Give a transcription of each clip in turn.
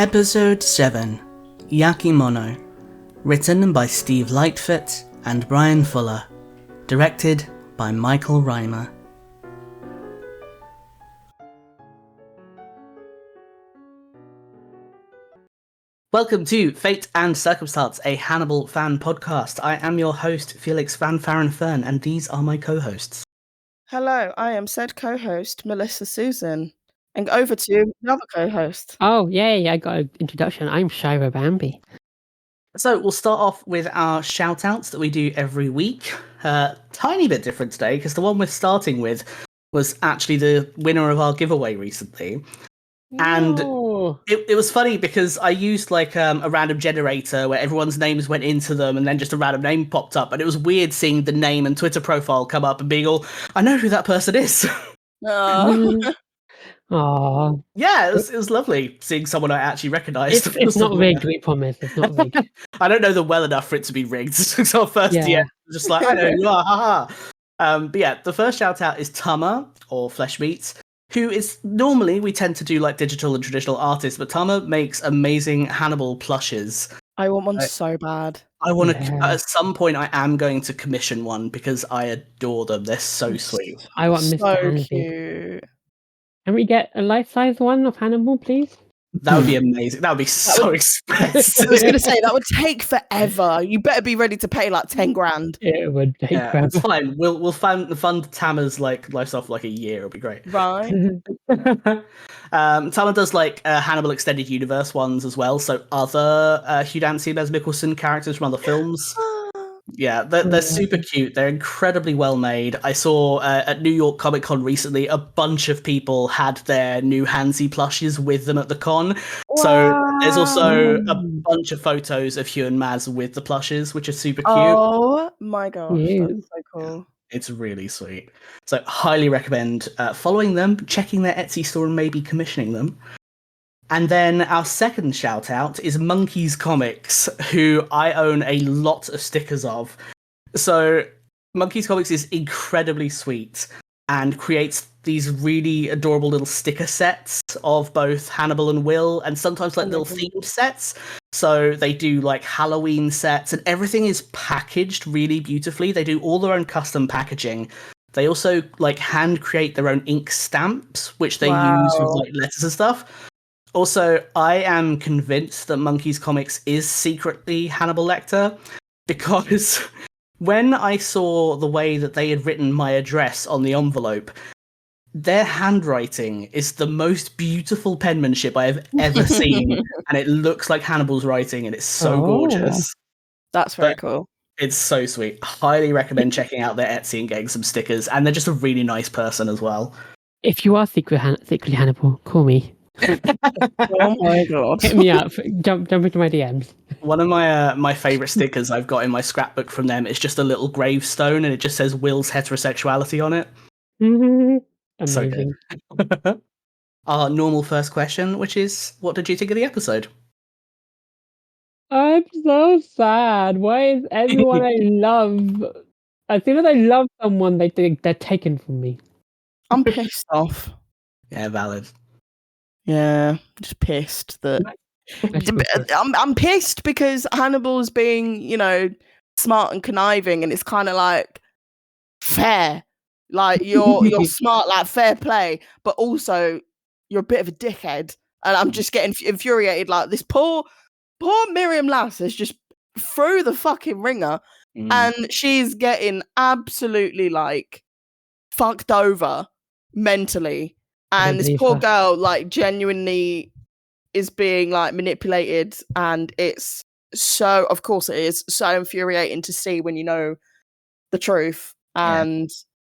Episode 7, Yakimono, written by Steve Lightfoot and Brian Fuller, directed by Michael Reimer. Welcome to Fate and Circumstance, a Hannibal fan podcast. I am your host, Felix Fanfaron Fern, and these are my co-hosts. Hello, I am said co-host, Melisa Suzan. And over to another co-host. Oh, yay, I got an introduction. I'm Shaira Bambi. So we'll start off with our shout-outs that we do every week. Tiny bit different today, because the one we're starting with was actually the winner of our giveaway recently. And it was funny because I used like a random generator where everyone's names went into them and then just a random name popped up. And it was weird seeing the name and Twitter profile come up and being all, I know who that person is. Aww. Yeah, it was lovely seeing someone I actually recognised. It's not rigged, we promise. It's not rigged. I don't know them well enough for it to be rigged. So first, just like, I know who you are, haha. But yeah, the first shout out is Tama, or Flesh Meats, who is normally, we tend to do like digital and traditional artists, but Tama makes amazing Hannibal plushes. I want one so bad. I want to, at some point, I am going to commission one because I adore them. They're so sweet. I want Mr. So Handy. cute. Can we get a life-size one of Hannibal, please? That would be amazing. That would be so expensive. I was going to say, that would take forever. You better be ready to pay like 10 grand. It would take forever. It's fine. We'll fund Tama's like lifestyle for like a year. It'll be great. Right. Tama does like Hannibal Extended Universe ones as well. So other Hugh Dancy, Les Mikkelsen characters from other films. Yeah, they're super cute. They're incredibly well made. I saw at New York Comic Con recently, a bunch of people had their new Hansi plushes with them at the con. Wow. So there's also a bunch of photos of Hugh and Maz with the plushes, which are super cute. Oh my gosh, that's so cool. It's really sweet. So highly recommend following them, checking their Etsy store and maybe commissioning them. And then our second shout out is Monkeys Comics, who I own a lot of stickers of. So Monkeys Comics is incredibly sweet and creates these really adorable little sticker sets of both Hannibal and Will, and sometimes like little themed sets. So they do like Halloween sets, and everything is packaged really beautifully. They do all their own custom packaging. They also like hand create their own ink stamps, which they use with like letters and stuff. Also, I am convinced that Monkeys Comics is secretly Hannibal Lecter, because when I saw the way that they had written my address on the envelope, their handwriting is the most beautiful penmanship I have ever seen, and it looks like Hannibal's writing, and it's so gorgeous. That's very cool. It's so sweet. Highly recommend checking out their Etsy and getting some stickers, and they're just a really nice person as well. If you are secretly Hannibal, call me. Oh my god! Hit me up. Jump into my DMs. One of my favorite stickers I've got in my scrapbook from them is just a little gravestone, and it just says Will's heterosexuality on it. Amazing. So good. Our normal first question, which is, what did you think of the episode? I'm so sad. Why is everyone I love? As soon as I love someone, they think they're taken from me. I'm pissed off. Yeah, valid. Yeah, just pissed that. I'm pissed because Hannibal's being, smart and conniving, and it's kind of like fair. Like you're smart, like fair play, but also you're a bit of a dickhead, and I'm just getting infuriated. Like this poor Miriam Lass is just through the fucking ringer, and she's getting absolutely like fucked over mentally. And this poor girl, like, genuinely is being, like, manipulated. And it's so, of course it is, so infuriating to see when you know the truth. And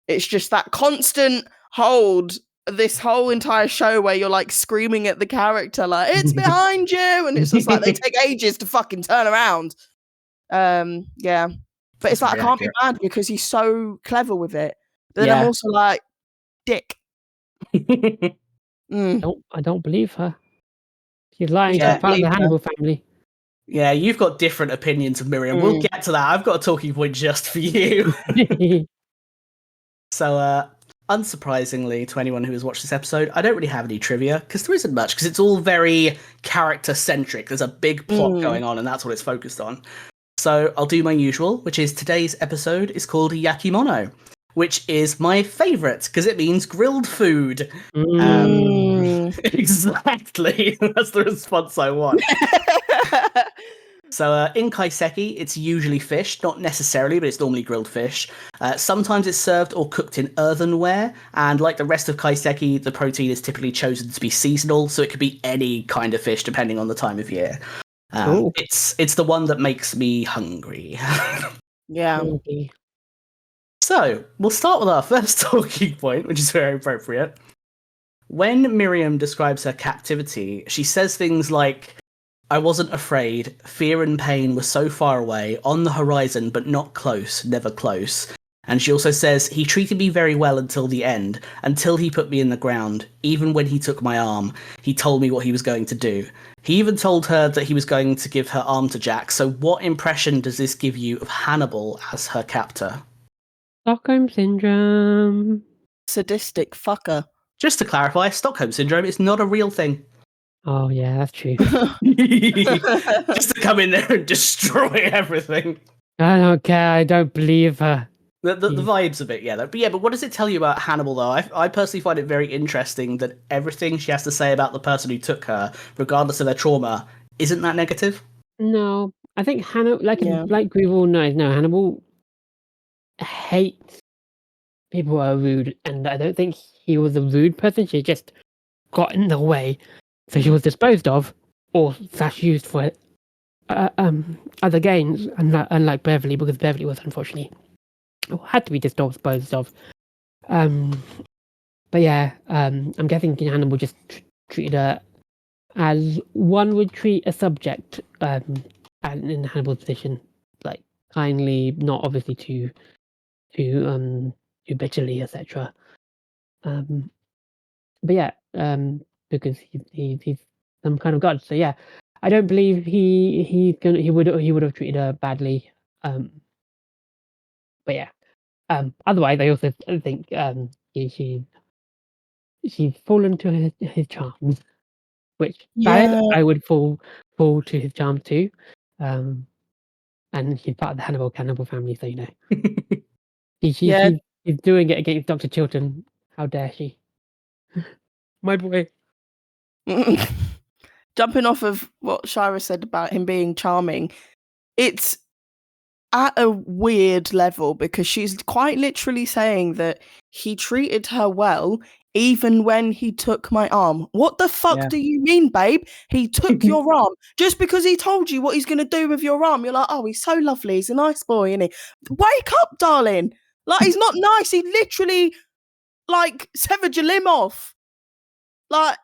it's just that constant hold, this whole entire show where you're, like, screaming at the character, like, it's behind you! And it's just like, they take ages to fucking turn around. Yeah. But it's like, I can't be mad because he's so clever with it. But then I'm also like, dick. I don't believe her. She's lying to part of the Hannibal family. Yeah, you've got different opinions of Miriam. We'll get to that. I've got a talking point just for you. So, unsurprisingly, to anyone who has watched this episode, I don't really have any trivia, because there isn't much, because it's all very character-centric. There's a big plot going on, and that's what it's focused on. So I'll do my usual, which is today's episode is called Yakimono, which is my favourite, because it means grilled food. Exactly. That's the response I want. So in kaiseki, it's usually fish, not necessarily, but it's normally grilled fish. Sometimes it's served or cooked in earthenware, and like the rest of kaiseki, the protein is typically chosen to be seasonal, so it could be any kind of fish depending on the time of year. It's the one that makes me hungry. Yeah. So we'll start with our first talking point, which is very appropriate. When Miriam describes her captivity, she says things like, "I wasn't afraid. Fear and pain were so far away, on the horizon, but not close, never close." And she also says, "He treated me very well until the end, until he put me in the ground. Even when he took my arm, he told me what he was going to do. He even told her that he was going to give her arm to Jack. So what impression does this give you of Hannibal as her captor?" Stockholm Syndrome. Sadistic fucker. Just to clarify, Stockholm Syndrome is not a real thing. Oh, yeah, that's true. Just to come in there and destroy everything. I don't care. I don't believe her. The vibes of it, yeah. But what does it tell you about Hannibal, though? I personally find it very interesting that everything she has to say about the person who took her, regardless of their trauma, isn't that negative? No, I think Hannibal, like we've all know, Hannibal hates people who are rude, and I don't think he was a rude person. She just got in the way, so she was disposed of or / used for other gains, unlike Beverly, because Beverly was unfortunately had to be disposed of. But yeah, I'm guessing Hannibal just treated her as one would treat a subject, in Hannibal's position, like kindly, not obviously too bitterly, etc. But yeah, because he's some kind of god. So yeah, I don't believe he would have treated her badly. But yeah, otherwise I also think she's fallen to his charms, which bad I would fall to his charms too. And she's part of the Hannibal family, so you know. She's doing it against Dr. Chilton. How dare she? My boy. Jumping off of what Shaira said about him being charming, it's at a weird level because she's quite literally saying that he treated her well even when he took my arm. What the fuck do you mean, babe? He took your arm just because he told you what he's going to do with your arm. You're like, oh, he's so lovely. He's a nice boy, isn't he? Wake up, darling. Like, he's not nice. He literally, like, severed your limb off. Like,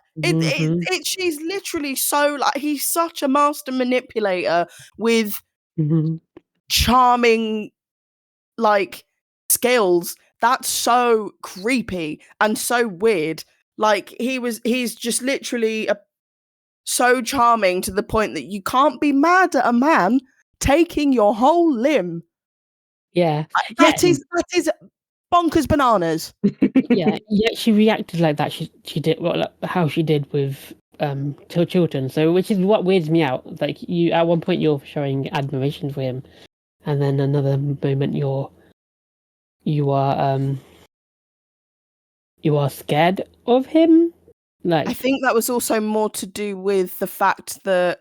she's literally so, like, he's such a master manipulator with charming, like, skills. That's so creepy and so weird. Like, he's just literally so charming to the point that you can't be mad at a man taking your whole limb. Yeah. That is bonkers bananas. Yeah, she reacted like that. She did how she did with Chilton. So, which is what weirds me out. Like, you at one point you're showing admiration for him, and then another moment you are scared of him. Like, I think that was also more to do with the fact that,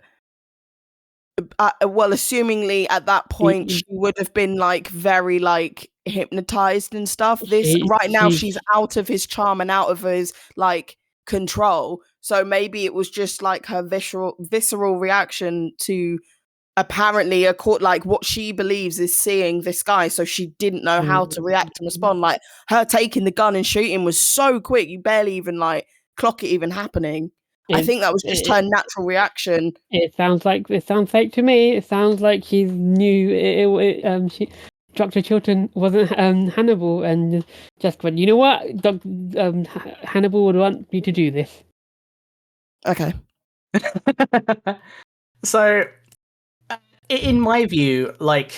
assumingly at that point she would have been like very like hypnotized and stuff. She's out of his charm and out of his like control. So maybe it was just like her visceral reaction to apparently like what she believes is seeing this guy. So she didn't know how to react and respond. Like, her taking the gun and shooting was so quick, you barely even like clock it even happening. I think that was just her natural reaction. It sounds fake to me. It sounds like she knew Dr. Chilton wasn't Hannibal, and just went, you know what, Hannibal would want me to do this. Okay. So, in my view, like,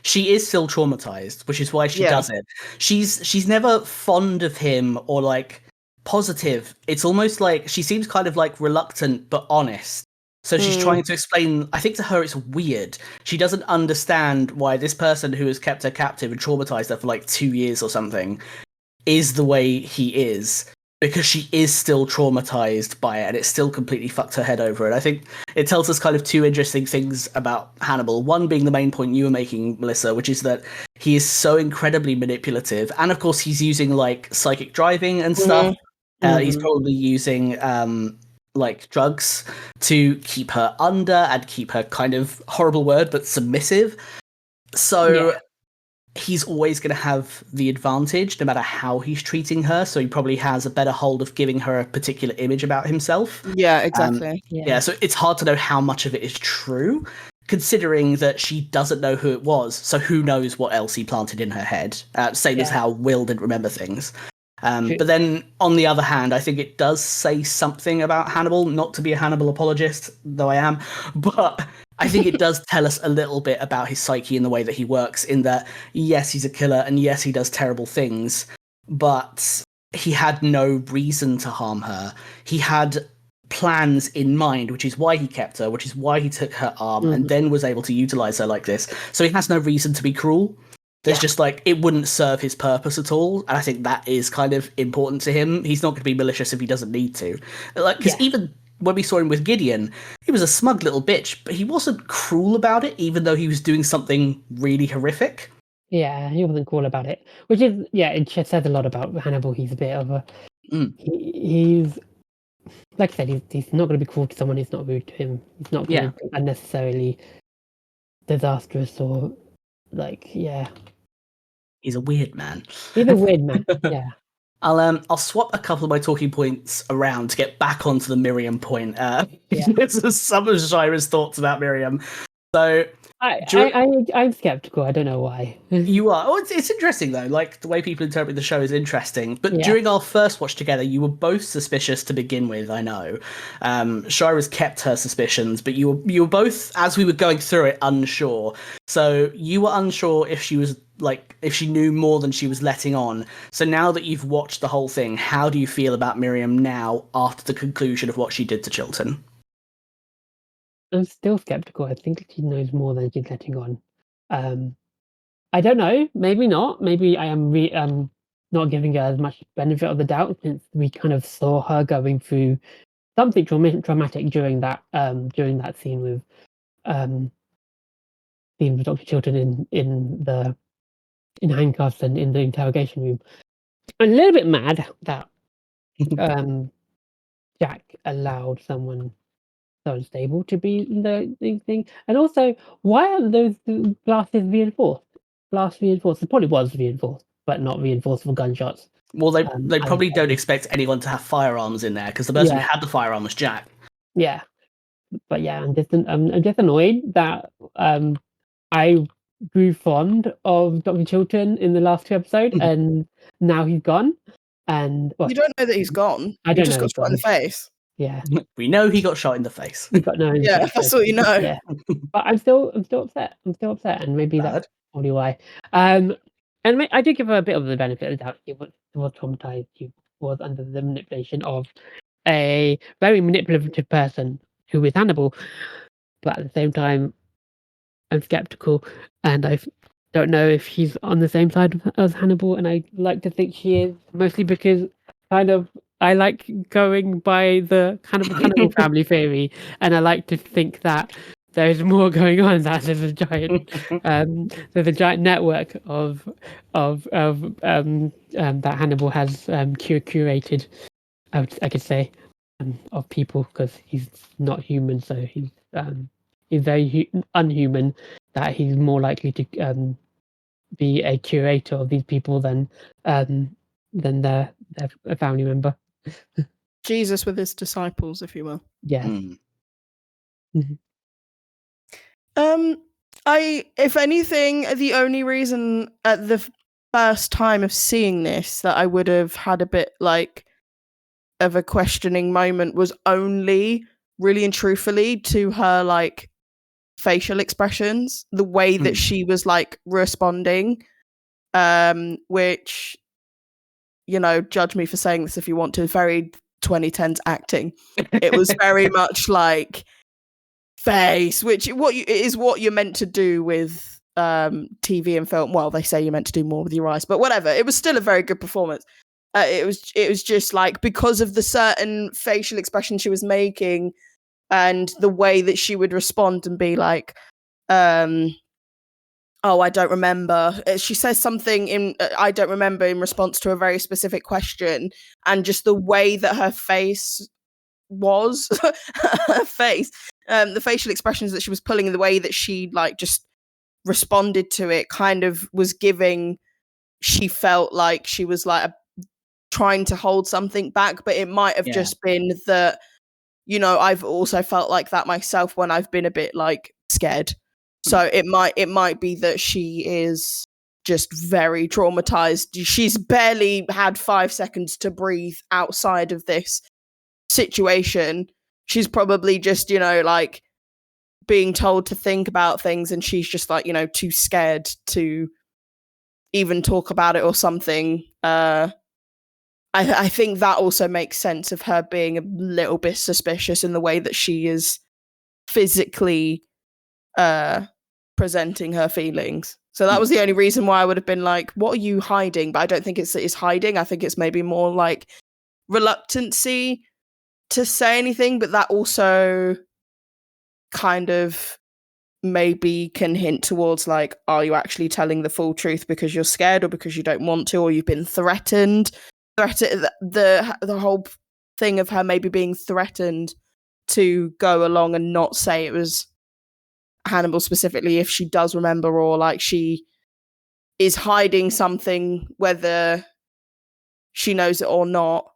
she is still traumatized, which is why she does it. She's never fond of him or like positive. It's almost like she seems kind of like reluctant but honest. So she's trying to explain, I think to her it's weird. She doesn't understand why this person who has kept her captive and traumatized her for like 2 years or something is the way he is, because she is still traumatized by it and it still completely fucked her head over. And I think it tells us kind of two interesting things about Hannibal. One being the main point you were making, Melissa, which is that he is so incredibly manipulative. And of course, he's using like psychic driving and stuff. He's probably using like drugs to keep her under and keep her, kind of horrible word, but submissive. So he's always going to have the advantage no matter how he's treating her. So he probably has a better hold of giving her a particular image about himself. Yeah, exactly. So it's hard to know how much of it is true, considering that she doesn't know who it was. So who knows what else he planted in her head? Same as how Will didn't remember things. But then, on the other hand, I think it does say something about Hannibal, not to be a Hannibal apologist, though I am, but I think it does tell us a little bit about his psyche and the way that he works, in that, yes, he's a killer, and yes, he does terrible things, but he had no reason to harm her. He had plans in mind, which is why he kept her, which is why he took her arm, and then was able to utilize her like this. So he has no reason to be cruel. There's just like, it wouldn't serve his purpose at all. And I think that is kind of important to him. He's not going to be malicious if he doesn't need to. Like, because even when we saw him with Gideon, he was a smug little bitch, but he wasn't cruel about it, even though he was doing something really horrific. Yeah, he wasn't cool about it. Which is, it just says a lot about Hannibal. He's a bit of a... He's... Like I said, he's not going to be cruel to someone who's not rude to him. He's not going to be unnecessarily disastrous or, like, He's a weird man. He's a weird man, I'll swap a couple of my talking points around to get back onto the Miriam point. This is some of Shaira's thoughts about Miriam. So I'm skeptical. I don't know why. You are. Oh, it's interesting though. Like, the way people interpret the show is interesting. But during our first watch together, you were both suspicious to begin with. I know. Shaira's kept her suspicions, but you were both, as we were going through it, unsure. So you were unsure if she was if she knew more than she was letting on. So now that you've watched the whole thing, how do you feel about Miriam now after the conclusion of what she did to Chilton? I'm still skeptical. I think she knows more than she's letting on. I don't know. Maybe not. Maybe I am not giving her as much benefit of the doubt, since we kind of saw her going through something traumatic during that scene with Dr. Chilton in handcuffs and in the interrogation room. I'm a little bit mad that Jack allowed someone so unstable to be in the thing. And also, why aren't those glasses reinforced? Glass reinforced. It probably was reinforced, but not reinforced for gunshots. Well, they probably don't expect anyone to have firearms in there, because the person who had the firearm was Jack. Yeah, but I'm just annoyed that I grew fond of Dr. Chilton in the last 2 episodes, and now he's gone. And you don't know that he's gone. I don't just know got shot in the face. Yeah, we know he got shot in the face. That's all you know. Yeah, but I'm still upset. And maybe that's probably why. And I do give her a bit of the benefit of the doubt. She was traumatized. She was under the manipulation of a very manipulative person who is Hannibal. But at the same time, I'm skeptical, and I don't know if she's on the same side as Hannibal. And I like to think she is, mostly because I like going by the kind of Hannibal family theory, and I like to think that there's more going on. That there's a giant network of that Hannibal has curated. I could say of people, because he's not human, so he's very unhuman. That he's more likely to be a curator of these people than their family member. Jesus with his disciples, if you will. Yeah. If anything, the only reason at the first time of seeing this that I would have had a bit of a questioning moment was only really and truthfully to her facial expressions, the way that she was responding, which judge me for saying this if you want to, very 2010s acting. It was very much like face, which is what you're meant to do with TV and film. Well, they say you're meant to do more with your eyes, but whatever. It was still a very good performance. It was just like, because of the certain facial expression she was making and the way that she would respond and be like, oh, I don't remember. She says something I don't remember in response to a very specific question, and just the way that her face was, her face, the facial expressions that she was pulling, and the way that she like just responded to it, kind of was giving. She felt like she was like trying to hold something back, but it might have just been that. I've also felt like that myself when I've been a bit like scared. So it might be that she is just very traumatized. She's barely had 5 seconds to breathe outside of this situation. She's probably just, like being told to think about things, and she's just like, too scared to even talk about it or something. I think that also makes sense of her being a little bit suspicious in the way that she is physically presenting her feelings. So that was the only reason why I would have been like, what are you hiding? But I don't think it's hiding. I think it's maybe more like reluctancy to say anything, but that also kind of maybe can hint towards like, are you actually telling the full truth because you're scared, or because you don't want to, or you've been threatened? The whole thing of her maybe being threatened to go along and not say it was Hannibal specifically, if she does remember, or like she is hiding something, whether she knows it or not.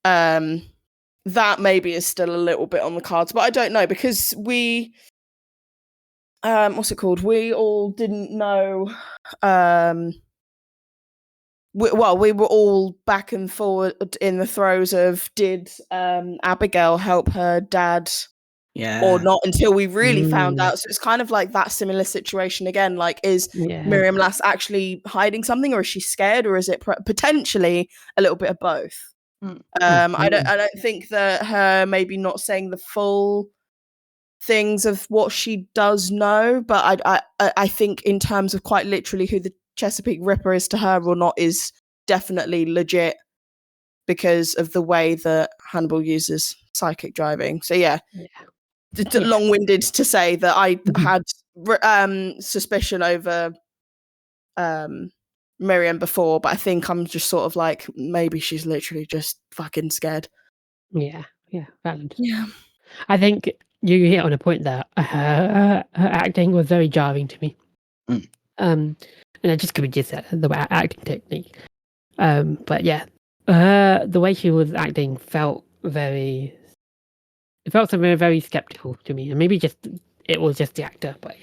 That maybe is still a little bit on the cards, but I don't know, because we what's it called? We all didn't know. We were all back and forward in the throes of, did Abigail help her dad or not, until we really found out. So it's kind of like that similar situation again. Like, is Miriam Lass actually hiding something, or is she scared, or is it potentially a little bit of both? I don't think that her maybe not saying the full things of what she does know, but I think in terms of quite literally who the Chesapeake Ripper is to her or not is definitely legit, because of the way that Hannibal uses psychic driving. So long-winded to say that I had suspicion over Miriam before, but I think I'm just sort of like, maybe she's literally just fucking scared. Valid. I think you hit on a point there. Her acting was very jarring to me. And it just could be just the acting technique. But the way she was acting felt very skeptical to me, and maybe it was just the actor. But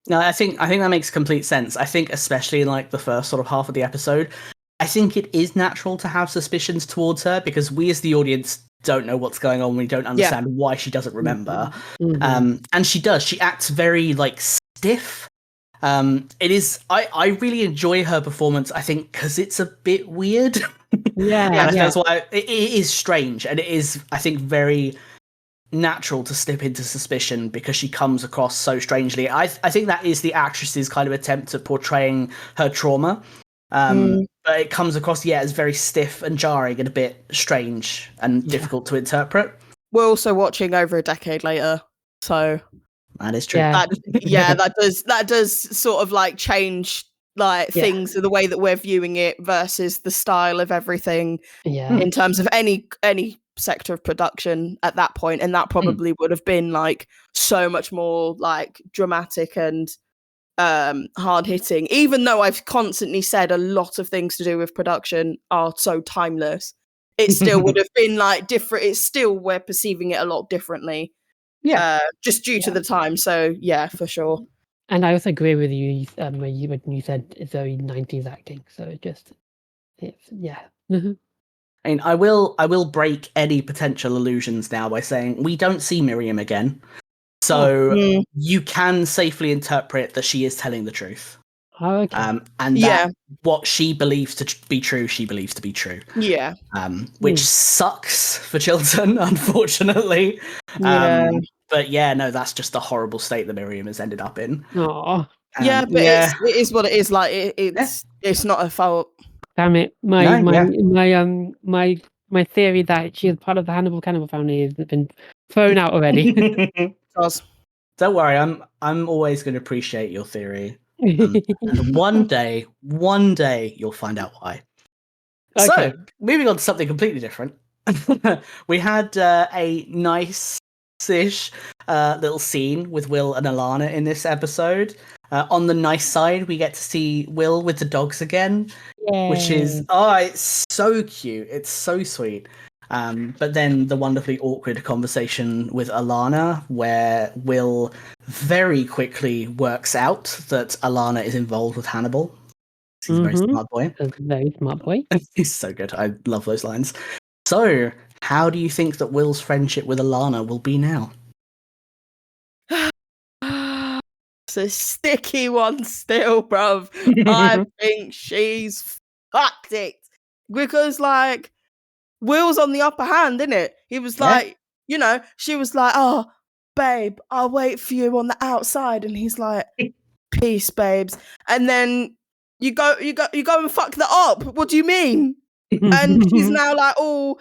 No, I think that makes complete sense. I think especially in like the first sort of half of the episode, I think it is natural to have suspicions towards her, because we as the audience don't know what's going on. We don't understand why she doesn't remember. And she does. She acts very like stiff. It is. I really enjoy her performance. I think because it's a bit weird. That's why it is strange, and it is, I think, very natural to slip into suspicion because she comes across so strangely. I think that is the actress's kind of attempt at portraying her trauma. But it comes across, as very stiff and jarring and a bit strange and difficult to interpret. We're also watching over a decade later, so that is true. That does sort of like change like things, the way that we're viewing it versus the style of everything in terms of any sector of production at that point, and that probably would have been like so much more like dramatic and hard hitting, even though I've constantly said a lot of things to do with production are so timeless. It still would have been like different. It's still, we're perceiving it a lot differently, just due to the time. So for sure. And I also agree with you when you said it's very 90s acting. So I mean, I will break any potential illusions now by saying we don't see Miriam again. So you can safely interpret that she is telling the truth. Oh, okay. And that what she believes to be true, she believes to be true. Yeah. Which sucks for Chilton, unfortunately. Yeah. But yeah, no, that's just the horrible state that Miriam has ended up in. Oh, Yeah, but it is what it is. Like it's not her fault. damn it! My theory that she is part of the Hannibal cannibal family has been thrown out already. Don't worry, I'm always going to appreciate your theory, and one day you'll find out why. Okay. So, moving on to something completely different, we had a nice-ish little scene with Will and Alana in this episode. On the nice side, we get to see Will with the dogs again, which is it's so cute. It's so sweet. But then the wonderfully awkward conversation with Alana, where Will very quickly works out that Alana is involved with Hannibal. He's a very smart boy. A very smart boy. He's so good. I love those lines. So, how do you think that Will's friendship with Alana will be now? It's a sticky one still, bruv. I think she's fucked it. Because, like, Will's on the upper hand, isn't it? He was like, you know, she was like, oh, babe, I'll wait for you on the outside. And he's like, peace, babes. And then you go and fuck that up. What do you mean? And she's now like, oh,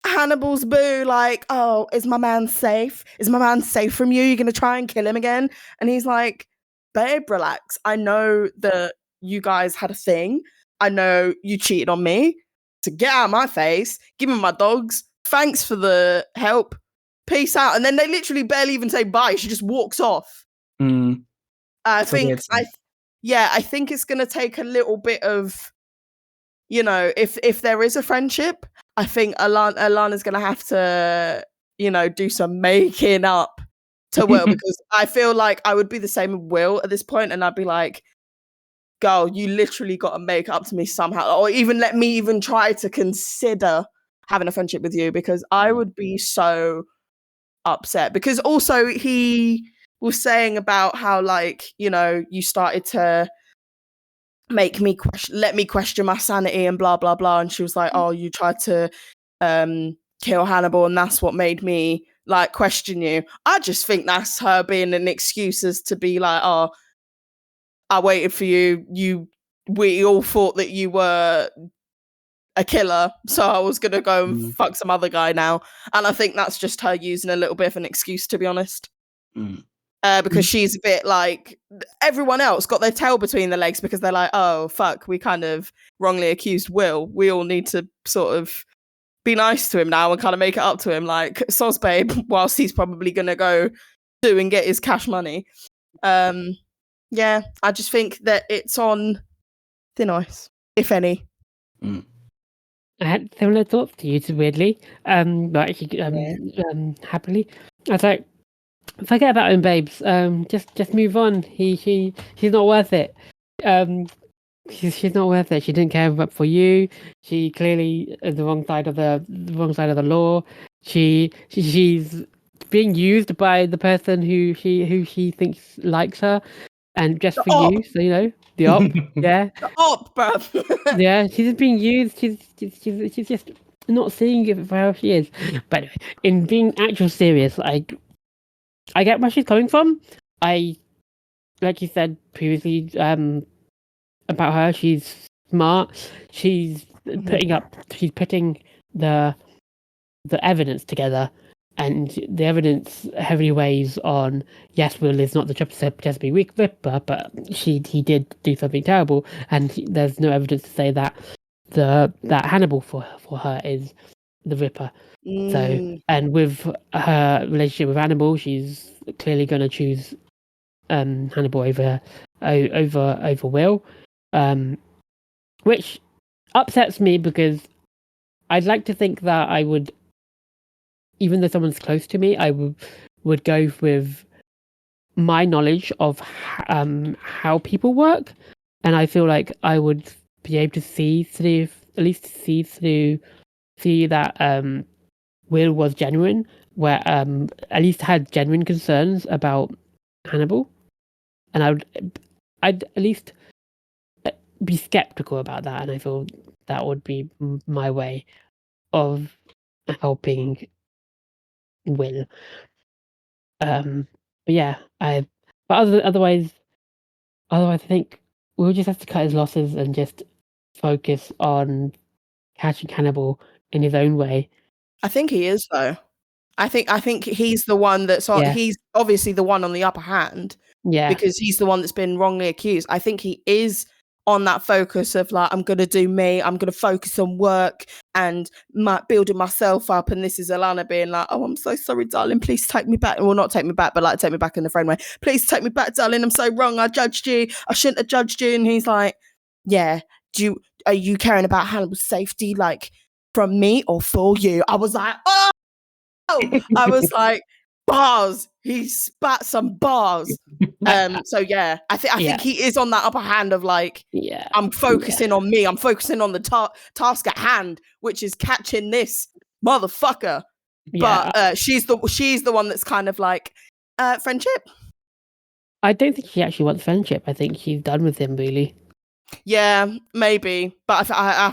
Hannibal's boo, like, oh, is my man safe? Is my man safe from you? You're going to try and kill him again? And he's like, babe, relax. I know that you guys had a thing. I know you cheated on me. To get out of my face, give me my dogs. Thanks for the help. Peace out. And then they literally barely even say bye. She just walks off. I think it's going to take a little bit of, you know, if there is a friendship, I think Alana's going to have to, you know, do some making up to Will, because I feel like I would be the same with Will at this point, and I'd be like, girl, you literally got to make up to me somehow, or even let me even try to consider having a friendship with you, because I would be so upset. Because also he was saying about how, like, you know, you started to make me let me question my sanity and blah blah blah, and she was like, oh, you tried to kill Hannibal and that's what made me like question you. I just think that's her being an excuse as to be like, oh, I waited for you, we all thought that you were a killer, so I was gonna go and fuck some other guy now. And I think that's just her using a little bit of an excuse, to be honest. Because she's a bit like, everyone else got their tail between their legs because they're like, oh, fuck, we kind of wrongly accused Will. We all need to sort of be nice to him now and kind of make it up to him, like, soz babe, whilst he's probably going to go do and get his cash money. Yeah, I just think that it's on thin ice, if any. I had similar thoughts to you, weirdly, but actually, happily. I was like, forget about him, babes. Just move on. She's not worth it. She's not worth it. She didn't care for you. She clearly is the wrong side of the law. She's being used by the person who she thinks likes her, and just the for op. You. So you know the op. Yeah. The op, bruv. Yeah, she's just being used. She's just not seeing it for how she is. But in being actual serious, I get where she's coming from. Like you said previously, about her, she's smart. She's putting the evidence together, and the evidence heavily weighs on, yes, Will is not the Chesapeake Ripper, but he did do something terrible, and there's no evidence to say that that Hannibal for her is the Ripper. So, and with her relationship with Hannibal, she's clearly going to choose Hannibal over Will, which upsets me, because I'd like to think that I would, even though someone's close to me, I would go with my knowledge of how people work, and I feel like I would be able to see that Will was genuine, where at least had genuine concerns about Hannibal, and I'd at least be skeptical about that, and I feel that would be my way of helping Will. But yeah, otherwise, I think we'll just have to cut his losses and just focus on catching Hannibal in his own way. I think he is, though. I think he's the one that's on. Yeah. He's obviously the one on the upper hand. Yeah. Because he's the one that's been wrongly accused. I think he is on that focus of like, I'm going to do me. I'm going to focus on work and building myself up. And this is Alana being like, oh, I'm so sorry, darling. Please take me back. Well, not take me back, but like take me back in the friend way. Please take me back, darling. I'm so wrong. I judged you. I shouldn't have judged you. And he's like, yeah. Are you caring about Hannibal's safety, like from me or for you? I was like, oh, I was like, bars. He spat some bars. So yeah, I think he is on that upper hand of like, I'm focusing on me. I'm focusing on the task at hand, which is catching this motherfucker. Yeah. But she's the one that's kind of like, friendship. I don't think she actually wants friendship. I think she's done with him, really. Yeah, maybe. But I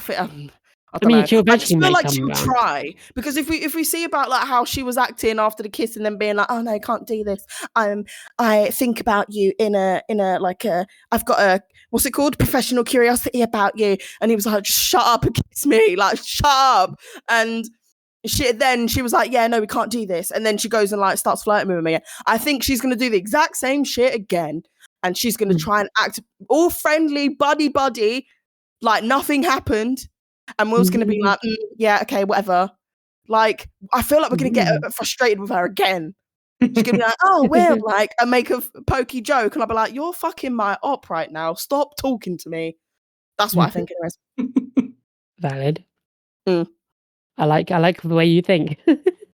don't mean, know. she'll eventually I feel like she'll try, because if we see about like how she was acting after the kiss and then being like, oh no, I can't do this. I think about you in a like a, I've got a, what's it called, professional curiosity about you. And he was like, shut up and kiss me, like shut up. And she was like, yeah, no, we can't do this. And then she goes and like starts flirting with me. I think she's gonna do the exact same shit again, and she's gonna try and act all friendly, buddy, like nothing happened. And Will's going to be like, yeah, okay, whatever. Like, I feel like we're going to get frustrated with her again. She's going to be like, oh, Will, like, and make a pokey joke. And I'll be like, you're fucking my op right now. Stop talking to me. That's what I think anyways. Valid. I like the way you think.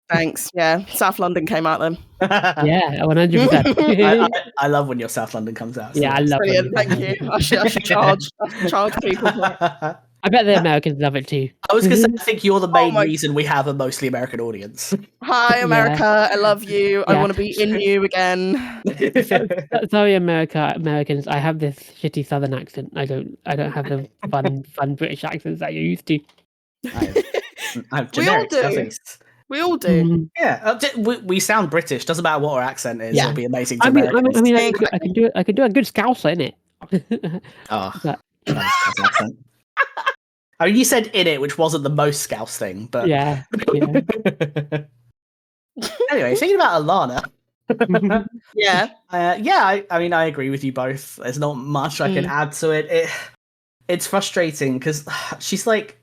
Thanks. Yeah. South London came out then. Yeah, 100%. I love when your South London comes out. Yeah, I love it. Thank you. I should charge people. I bet the Americans love it too. I was going to say, I think you're the main reason we have a mostly American audience. Hi, America. I love you. Yeah. I want to be in you again. Sorry, Americans. I have this shitty Southern accent. I don't have the fun British accents that you're used to. I have generic stuffings. We all do. Yeah, we sound British. Doesn't matter what our accent is. Yeah. It'll be amazing to Americans. I mean, I can do a good Scouser, innit? Oh, accent. I mean, you said in it, which wasn't the most Scouse thing, but yeah. Anyway, thinking about Alana. I mean, I agree with you both. There's not much I can add to it. It's frustrating because she's a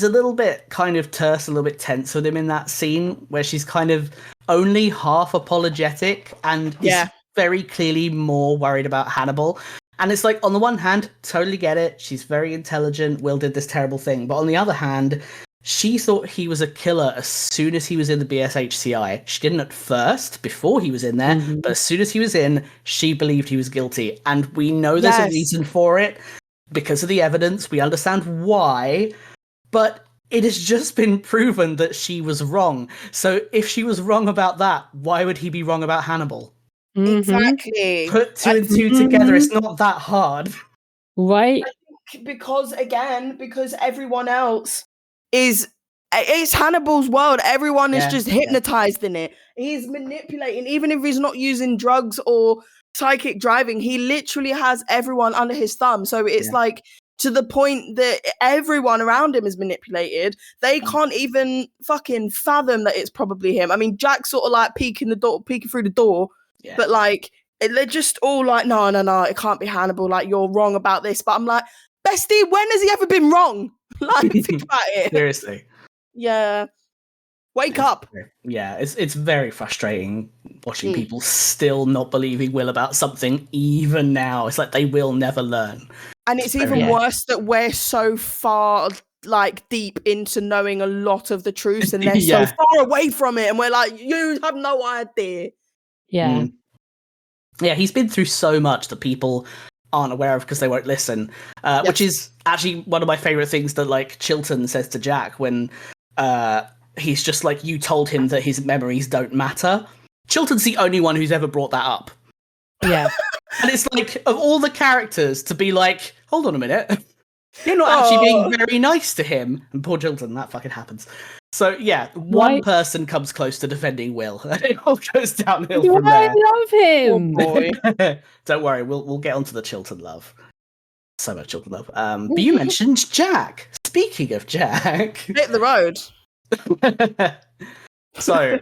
little bit kind of terse, a little bit tense with him in that scene where she's kind of only half apologetic and is very clearly more worried about Hannibal. And it's like, on the one hand, totally get it. She's very intelligent. Will did this terrible thing. But on the other hand, she thought he was a killer as soon as he was in the BSHCI. She didn't at first, before he was in there. But as soon as he was in, she believed he was guilty. And we know there's a reason for it. Because of the evidence, we understand why. But it has just been proven that she was wrong. So if she was wrong about that, why would he be wrong about Hannibal? Exactly. Put two and two together. It's not that hard, right? Because everyone else it's Hannibal's world. Everyone is just hypnotized in it. He's manipulating, even if he's not using drugs or psychic driving. He literally has everyone under his thumb. So it's like to the point that everyone around him is manipulated. They can't even fucking fathom that it's probably him. I mean, Jack's sort of like peeking through the door. Yeah. But like, they're just all like, no, it can't be Hannibal. Like, you're wrong about this. But I'm like, bestie, when has he ever been wrong? Like, think about it. Seriously. Yeah. Wake up. Yeah, it's very frustrating watching people still not believing Will about something even now. It's like they will never learn. And it's even worse that we're so far like deep into knowing a lot of the truth and they're so far away from it. And we're like, you have no idea. Yeah. Yeah, he's been through so much that people aren't aware of because they won't listen. Which is actually one of my favorite things that like Chilton says to Jack when he's just like, you told him that his memories don't matter. Chilton's the only one who's ever brought that up. Yeah. And it's like, of all the characters to be like, hold on a minute, you're not actually being very nice to him. And poor Chilton, that fucking happens. So yeah, one person comes close to defending Will. It all goes downhill from there. I love him. Oh boy. Don't worry, we'll get onto the Chilton love. So much Chilton love. But you mentioned Jack. Speaking of Jack, hit the road. So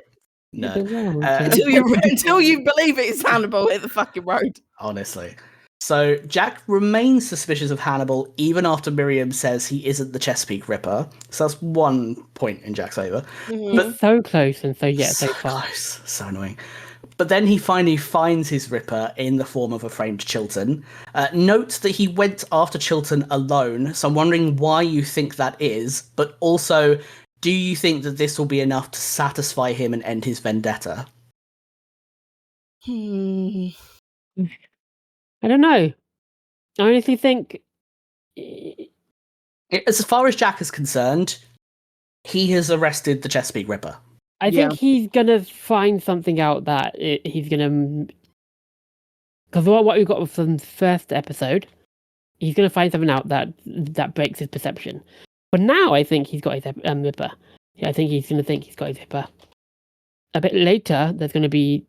no. Until you believe it is Hannibal, hit the fucking road. Honestly. So Jack remains suspicious of Hannibal even after Miriam says he isn't the Chesapeake Ripper. So that's one point in Jack's favour. But so close and so far. Close. So annoying. But then he finally finds his Ripper in the form of a framed Chilton. Note that he went after Chilton alone, so I'm wondering why you think that is, but also, do you think that this will be enough to satisfy him and end his vendetta? I don't know. I honestly think... As far as Jack is concerned, he has arrested the Chesapeake Ripper. I think he's going to find something out that he's going to... Because what we got from the first episode, he's going to find something out that breaks his perception. But now I think he's got his Ripper. Yeah, I think he's going to think he's got his Ripper. A bit later, there's going to be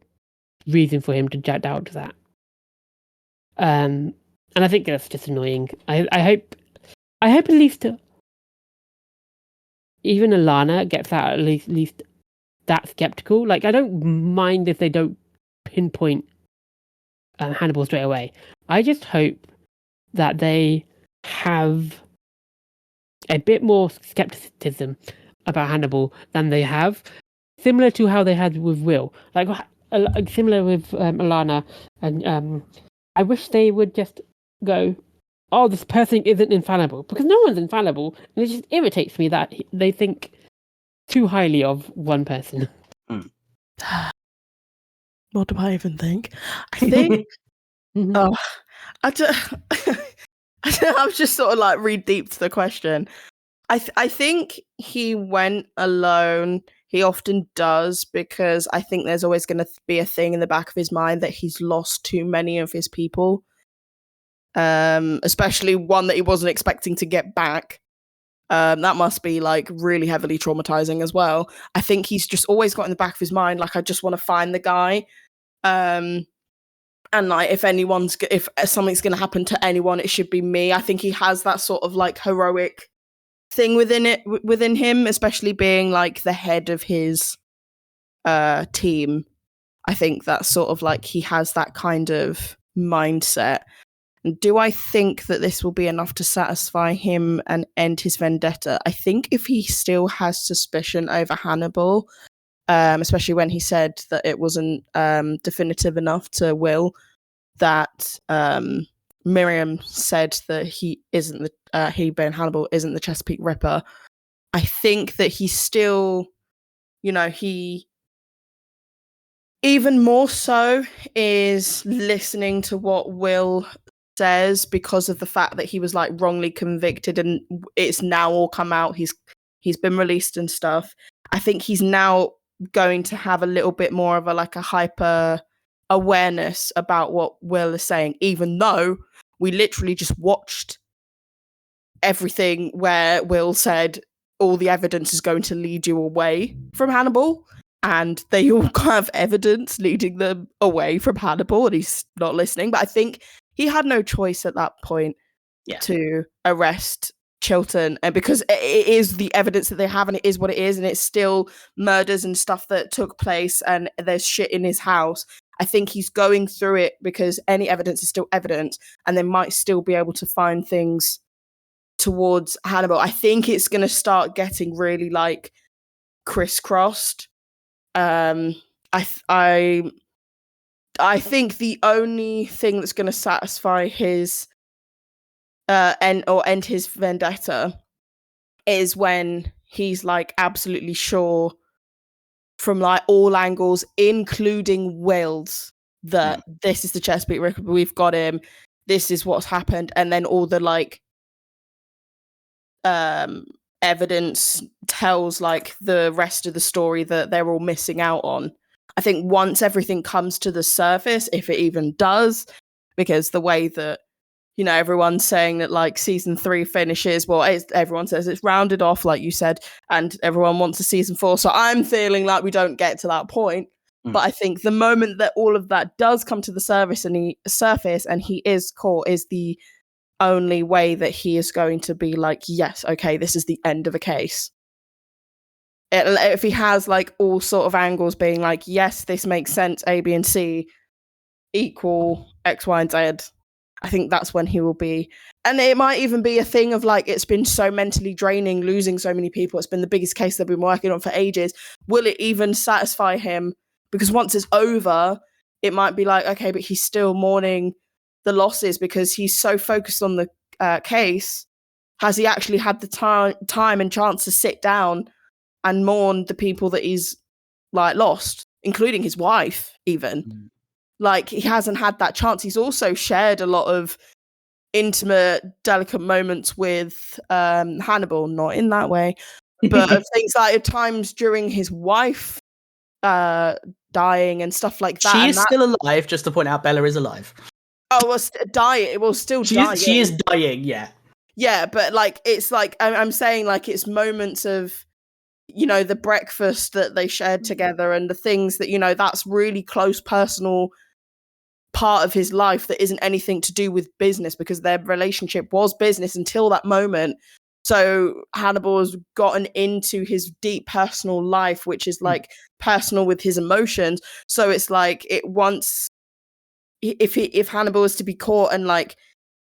reason for him to doubt that. And I think that's just annoying. I hope at least even Alana gets out at least that skeptical. Like, I don't mind if they don't pinpoint Hannibal straight away. I just hope that they have a bit more skepticism about Hannibal than they have, similar to how they had with Will. Like similar with Alana, and I wish they would just go, oh, this person isn't infallible, because no one's infallible, and it just irritates me that they think too highly of one person. What do I even think? I think I'm just sort of like read deep to the question. I think he went alone. He often does, because I think there's always going to be a thing in the back of his mind that he's lost too many of his people, especially one that he wasn't expecting to get back. That must be like really heavily traumatizing as well. I think he's just always got in the back of his mind, like, I just want to find the guy. And like, if something's going to happen to anyone, it should be me. I think he has that sort of like heroic thing within him, especially being like the head of his team. I think that's sort of like, he has that kind of mindset. And do I think that this will be enough to satisfy him and end his vendetta? I think if he still has suspicion over Hannibal, especially when he said that it wasn't definitive enough to Will, that Miriam said that he being Hannibal isn't the Chesapeake Ripper. I think that he still, he even more so is listening to what Will says, because of the fact that he was like wrongly convicted and it's now all come out. He's been released and stuff. I think he's now going to have a little bit more of a hyper awareness about what Will is saying, even though we literally just watched everything where Will said all the evidence is going to lead you away from Hannibal, and they all have evidence leading them away from Hannibal, and he's not listening. But I think he had no choice at that point to arrest Chilton, and because it is the evidence that they have, and it is what it is, and it's still murders and stuff that took place, and there's shit in his house. I think he's going through it because any evidence is still evidence, and they might still be able to find things towards Hannibal. I think it's going to start getting really like crisscrossed. I think the only thing that's going to satisfy his end his vendetta is when he's like absolutely sure from like all angles, including Will's, that this is the Chesapeake Ripper, we've got him, this is what's happened, and then all the like evidence tells like the rest of the story that they're all missing out on. I think once everything comes to the surface, if it even does, because the way that, you know, everyone's saying that like season 3 finishes, well, everyone says it's rounded off, like you said, and everyone wants a season 4. So I'm feeling like we don't get to that point. But I think the moment that all of that does come to the surface and he is caught is the only way that he is going to be like, yes, okay, this is the end of a case. If he has like all sort of angles being like, yes, this makes sense, A, B, and C equal X, Y, and Z, I think that's when he will be. And it might even be a thing of like, it's been so mentally draining, losing so many people. It's been the biggest case they've been working on for ages. Will it even satisfy him? Because once it's over, it might be like, okay, but he's still mourning the losses because he's so focused on the case. Has he actually had the time and chance to sit down and mourn the people that he's like lost, including his wife even? Like, he hasn't had that chance. He's also shared a lot of intimate, delicate moments with Hannibal, not in that way, but things like at times during his wife dying and stuff like that. She is still alive, just to point out Bella is alive. Oh, well, dying. It will still die. She is dying, yeah. Yeah, but like, it's like, I'm saying like, it's moments of, you know, the breakfast that they shared together and the things that, you know, that's really close personal part of his life that isn't anything to do with business, because their relationship was business until that moment. So Hannibal has gotten into his deep personal life, which is like personal with his emotions. So it's like, if Hannibal is to be caught and like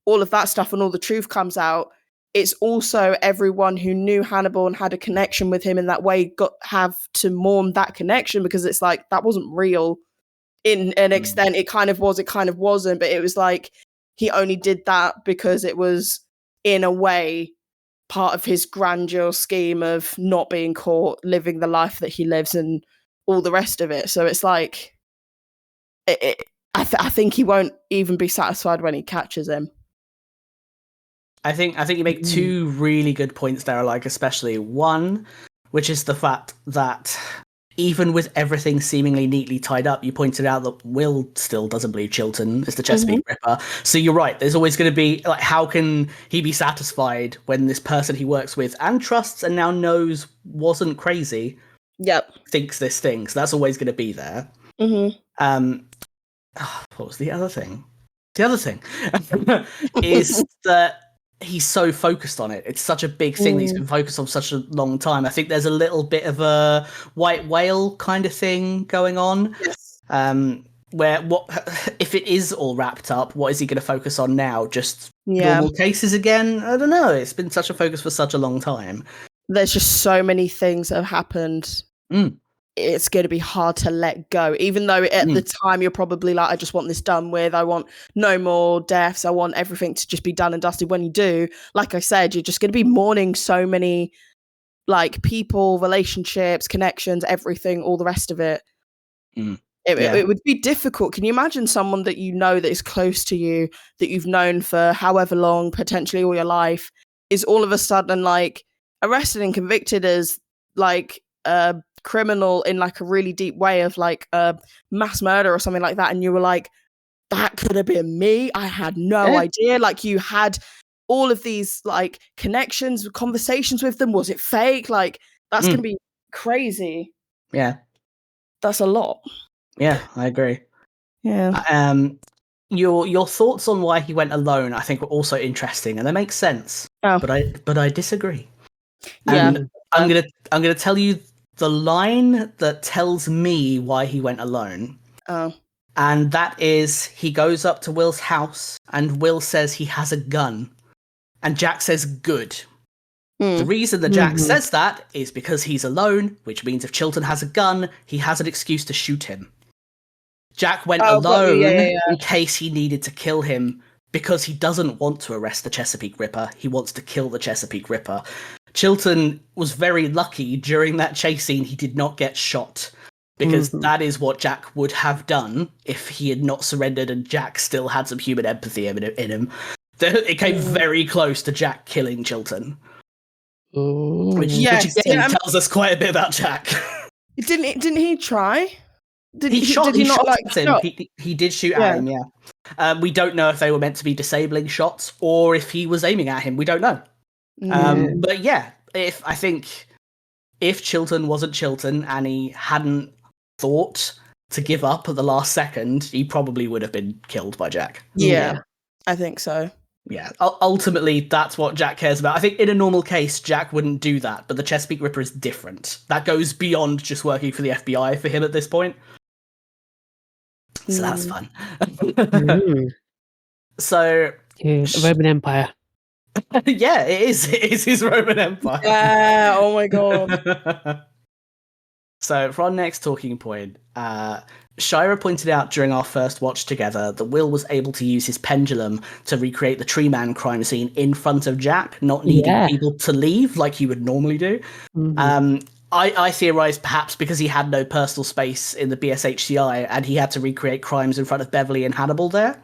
all of that stuff and all the truth comes out, it's also everyone who knew Hannibal and had a connection with him in that way have to mourn that connection, because it's like, that wasn't real. In an extent, it kind of was, it kind of wasn't, but it was like he only did that because it was, in a way, part of his grandeur scheme of not being caught, living the life that he lives, and all the rest of it. So it's like, I think he won't even be satisfied when he catches him. I think you make two really good points there, like especially one, which is the fact that even with everything seemingly neatly tied up, you pointed out that Will still doesn't believe Chilton is the Chesapeake Ripper. So you're right. There's always going to be like, how can he be satisfied when this person he works with and trusts and now knows wasn't crazy? Thinks this thing. So that's always going to be there. What was the other thing? The other thing is that he's so focused on it. It's such a big thing that he's been focused on such a long time. I think there's a little bit of a white whale kind of thing going on. Where if it is all wrapped up, what is he going to focus on now? Just normal cases again? I don't know. It's been such a focus for such a long time. There's just so many things that have happened. It's going to be hard to let go, even though at the time you're probably like, I just want this done with. I want no more deaths. I want everything to just be done and dusted. When you do, like I said, you're just going to be mourning so many like people, relationships, connections, everything, all the rest of it. It would be difficult. Can you imagine someone that you know that is close to you, that you've known for however long, potentially all your life, is all of a sudden like arrested and convicted as like a criminal in like a really deep way of like a mass murder or something like that, and you were like, that could have been me, I had no idea. Like, you had all of these like connections, conversations with them, was it fake? Like, that's gonna be crazy. That's a lot. I agree. Your thoughts on why he went alone I think were also interesting, and they make sense. But I disagree. I'm gonna tell you the line that tells me why he went alone. And that is, he goes up to Will's house and Will says he has a gun. And Jack says, good. The reason that Jack says that is because he's alone, which means if Chilton has a gun, he has an excuse to shoot him. Jack went alone in case he needed to kill him, because he doesn't want to arrest the Chesapeake Ripper. He wants to kill the Chesapeake Ripper. Chilton was very lucky during that chase scene he did not get shot, because that is what Jack would have done if he had not surrendered and Jack still had some human empathy in him. It came very close to Jack killing Chilton. Which again tells us quite a bit about Jack. Didn't he try? He shot him. He did shoot at him, We don't know if they were meant to be disabling shots or if he was aiming at him. We don't know. But yeah, I think if Chilton wasn't Chilton and he hadn't thought to give up at the last second, he probably would have been killed by Jack. Yeah. I think so. Yeah, ultimately, that's what Jack cares about. I think in a normal case, Jack wouldn't do that, but the Chesapeake Ripper is different. That goes beyond just working for the FBI for him at this point. So that's fun. So... Roman Empire. Yeah, it is. It is his Roman Empire. Yeah, oh my god. So for our next talking point, Shaira pointed out during our first watch together that Will was able to use his pendulum to recreate the Tree Man crime scene in front of Jack, not needing people to leave like he would normally do. I theorized perhaps because he had no personal space in the BSHCI and he had to recreate crimes in front of Beverly and Hannibal there.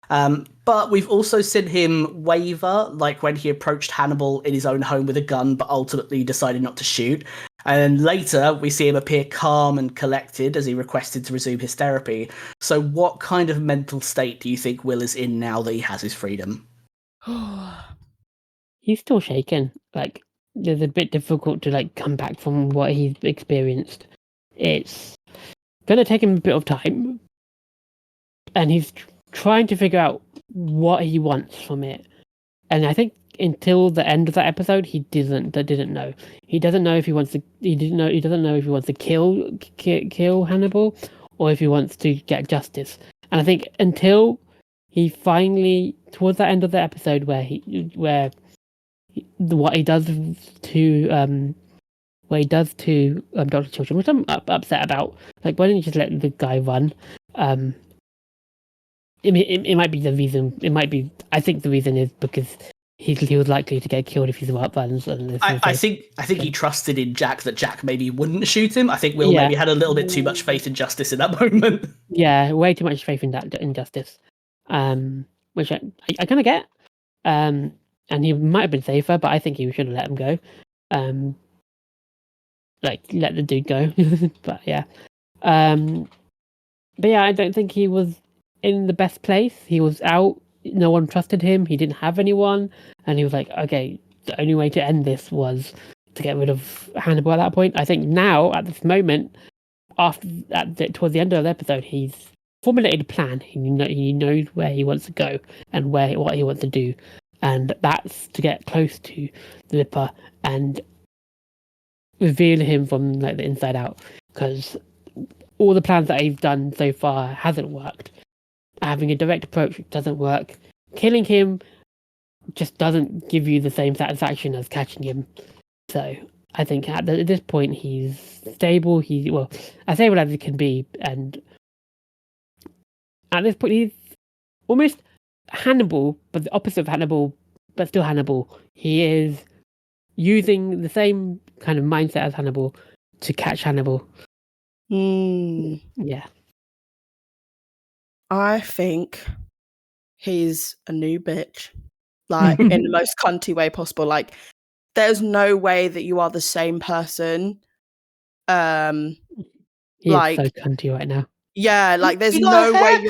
But we've also seen him waver, like when he approached Hannibal in his own home with a gun, but ultimately decided not to shoot. And then later, we see him appear calm and collected as he requested to resume his therapy. So what kind of mental state do you think Will is in now that he has his freedom? He's still shaken. Like, it's a bit difficult to, like, come back from what he's experienced. It's going to take him a bit of time. And he's trying to figure out what he wants from it. And I think until the end of that episode, he didn't know. He doesn't know if he wants to. He doesn't know if he wants to kill Hannibal, or if he wants to get justice. And I think until he finally, towards the end of the episode, what he does to Dr. Chilton, which I'm upset about. Like, why didn't you just let the guy run? It might be the reason. It might be. I think the reason is because he was likely to get killed if he's about runs. I think he trusted in Jack that Jack maybe wouldn't shoot him. I think Will maybe had a little bit too much faith in justice in that moment. Yeah, way too much faith in justice. Which I kind of get. And he might have been safer, but I think he should have let him go. Like let the dude go. But yeah. But yeah, I don't think he was in the best place. He was out. No one trusted him. He didn't have anyone, and he was like, "Okay, the only way to end this was to get rid of Hannibal." At that point, I think now at this moment, towards the end of the episode, he's formulated a plan. He knows where he wants to go and what he wants to do, and that's to get close to the Ripper and reveal him from like the inside out. Because all the plans that he's done so far hasn't worked. Having a direct approach doesn't work. Killing him just doesn't give you the same satisfaction as catching him. So I think at this point he's stable. He's as stable as he can be, and at this point he's almost Hannibal, but the opposite of Hannibal, but still Hannibal. He is using the same kind of mindset as Hannibal to catch Hannibal. Yeah. I think he's a new bitch, like in the most cunty way possible. Like, there's no way that you are the same person. He is so cunty right now. Yeah, like there's no way.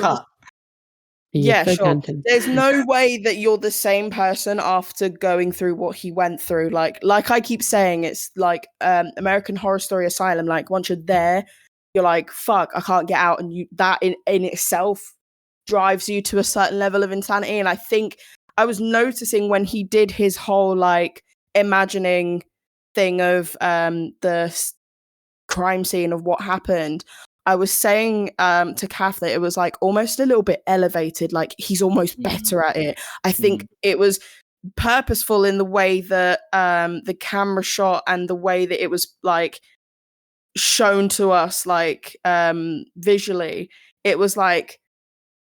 Yeah, so sure. cunty. There's no way that you're the same person after going through what he went through. Like I keep saying, it's like American Horror Story Asylum. Like once you're there, you're like, fuck, I can't get out. And that in itself drives you to a certain level of insanity. And I think I was noticing when he did his whole like imagining thing of the crime scene of what happened, I was saying to Kath that it was like almost a little bit elevated, like he's almost better at it. I think it was purposeful in the way that the camera shot and the way that it was like shown to us, like visually, it was like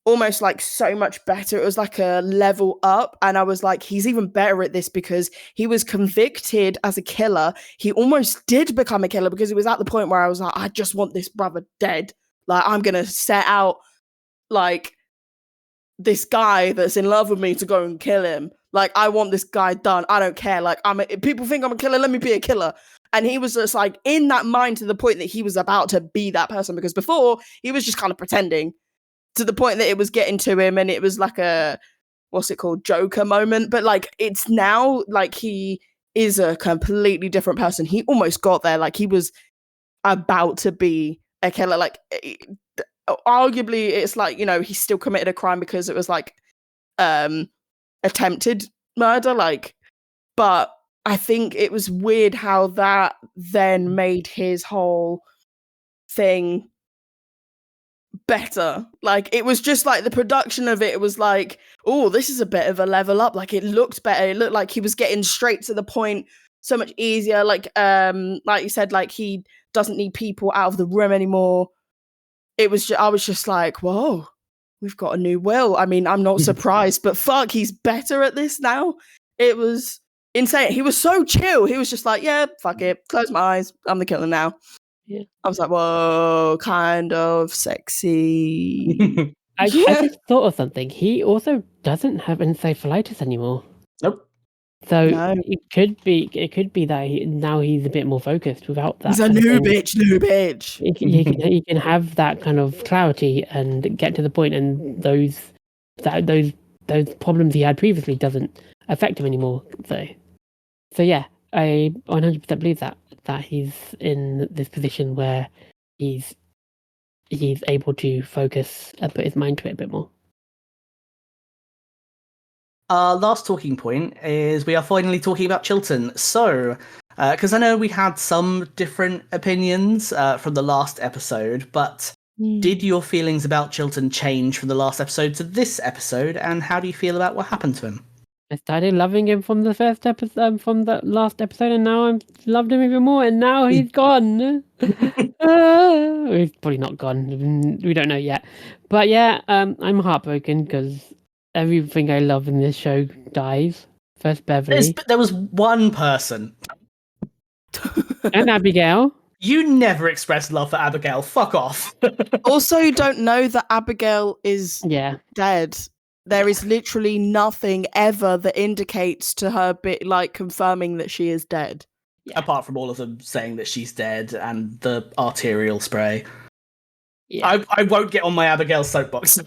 almost like so much better. It was like a level up, and I was like, he's even better at this because he was convicted as a killer. He almost did become a killer because it was at the point where I was like, I just want this brother dead. Like, I'm gonna set out like this guy that's in love with me to go and kill him. Like, I want this guy done. I don't care. Like, people think I'm a killer, let me be a killer. And he was just like in that mind to the point that he was about to be that person, because before he was just kind of pretending to the point that it was getting to him, and it was like a what's it called, Joker moment. But like it's now like he is a completely different person. He almost got there, like he was about to be a killer. Like arguably, it's like, you know, he still committed a crime because it was like attempted murder, like, but I think it was weird how that then made his whole thing better. Like it was just like the production of it was like, oh, this is a bit of a level up. Like it looked better. It looked like he was getting straight to the point so much easier. Like you said, like he doesn't need people out of the room anymore. It was I was just like, whoa, we've got a new Will. I mean, I'm not surprised, but fuck, he's better at this now. It was insane. He was so chill. He was just like, yeah, fuck it. Close my eyes. I'm the killer now. Yeah. I was like, whoa, kind of sexy. I just thought of something. He also doesn't have encephalitis anymore. Nope. So No. it could be that now he's a bit more focused without that. He's a new bitch. He can have that kind of clarity and get to the point, and those problems he had previously doesn't affect him anymore. So yeah, I 100% believe that he's in this position where he's able to focus and put his mind to it a bit more. Our last talking point is we are finally talking about Chilton. So, because I know we had some different opinions from the last episode, but did your feelings about Chilton change from the last episode to this episode? And how do you feel about what happened to him? I started loving him from the first episode, from the last episode, and now I've loved him even more. And now he's gone. He's probably not gone. We don't know yet. But yeah, I'm heartbroken because everything I love in this show dies. First Beverly. There was one person. And Abigail. You never expressed love for Abigail. Fuck off. Also, you don't know that Abigail is dead. There is literally nothing ever that indicates to her confirming that she is dead. Yeah. Apart from all of them saying that she's dead and the arterial spray. Yeah. I won't get on my Abigail soapbox.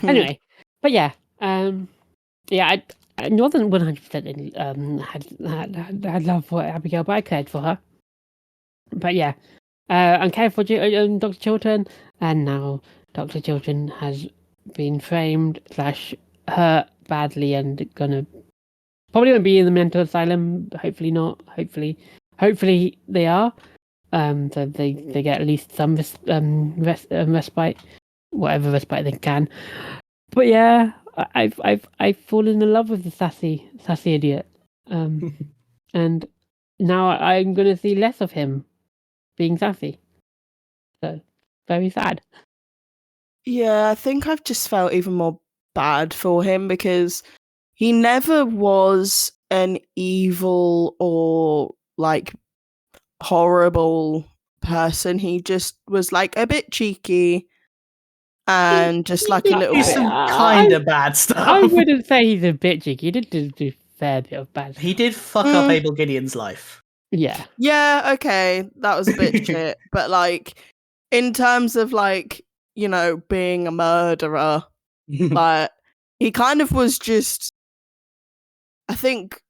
Anyway, but yeah, I wasn't 100% had love for Abigail, but I cared for her. But yeah, I cared for Dr. Chilton, and now Dr. Chilton has been framed / hurt badly and probably won't be in the mental asylum. Hopefully not. Hopefully they are. So they get at least some respite, whatever respite they can. But yeah, I've fallen in love with the sassy idiot, and now I'm gonna see less of him being sassy. So very sad. Yeah, I think I've just felt even more bad for him because he never was an evil or like horrible person. He just was like a bit cheeky and just like a little bit kind of bad stuff. I wouldn't say he's a bit cheeky. He did do a fair bit of bad stuff. He did fuck up Abel Gideon's life. Yeah. Yeah, okay. That was a bit shit. But like in terms of like, you know, being a murderer, but he kind of was just, I think,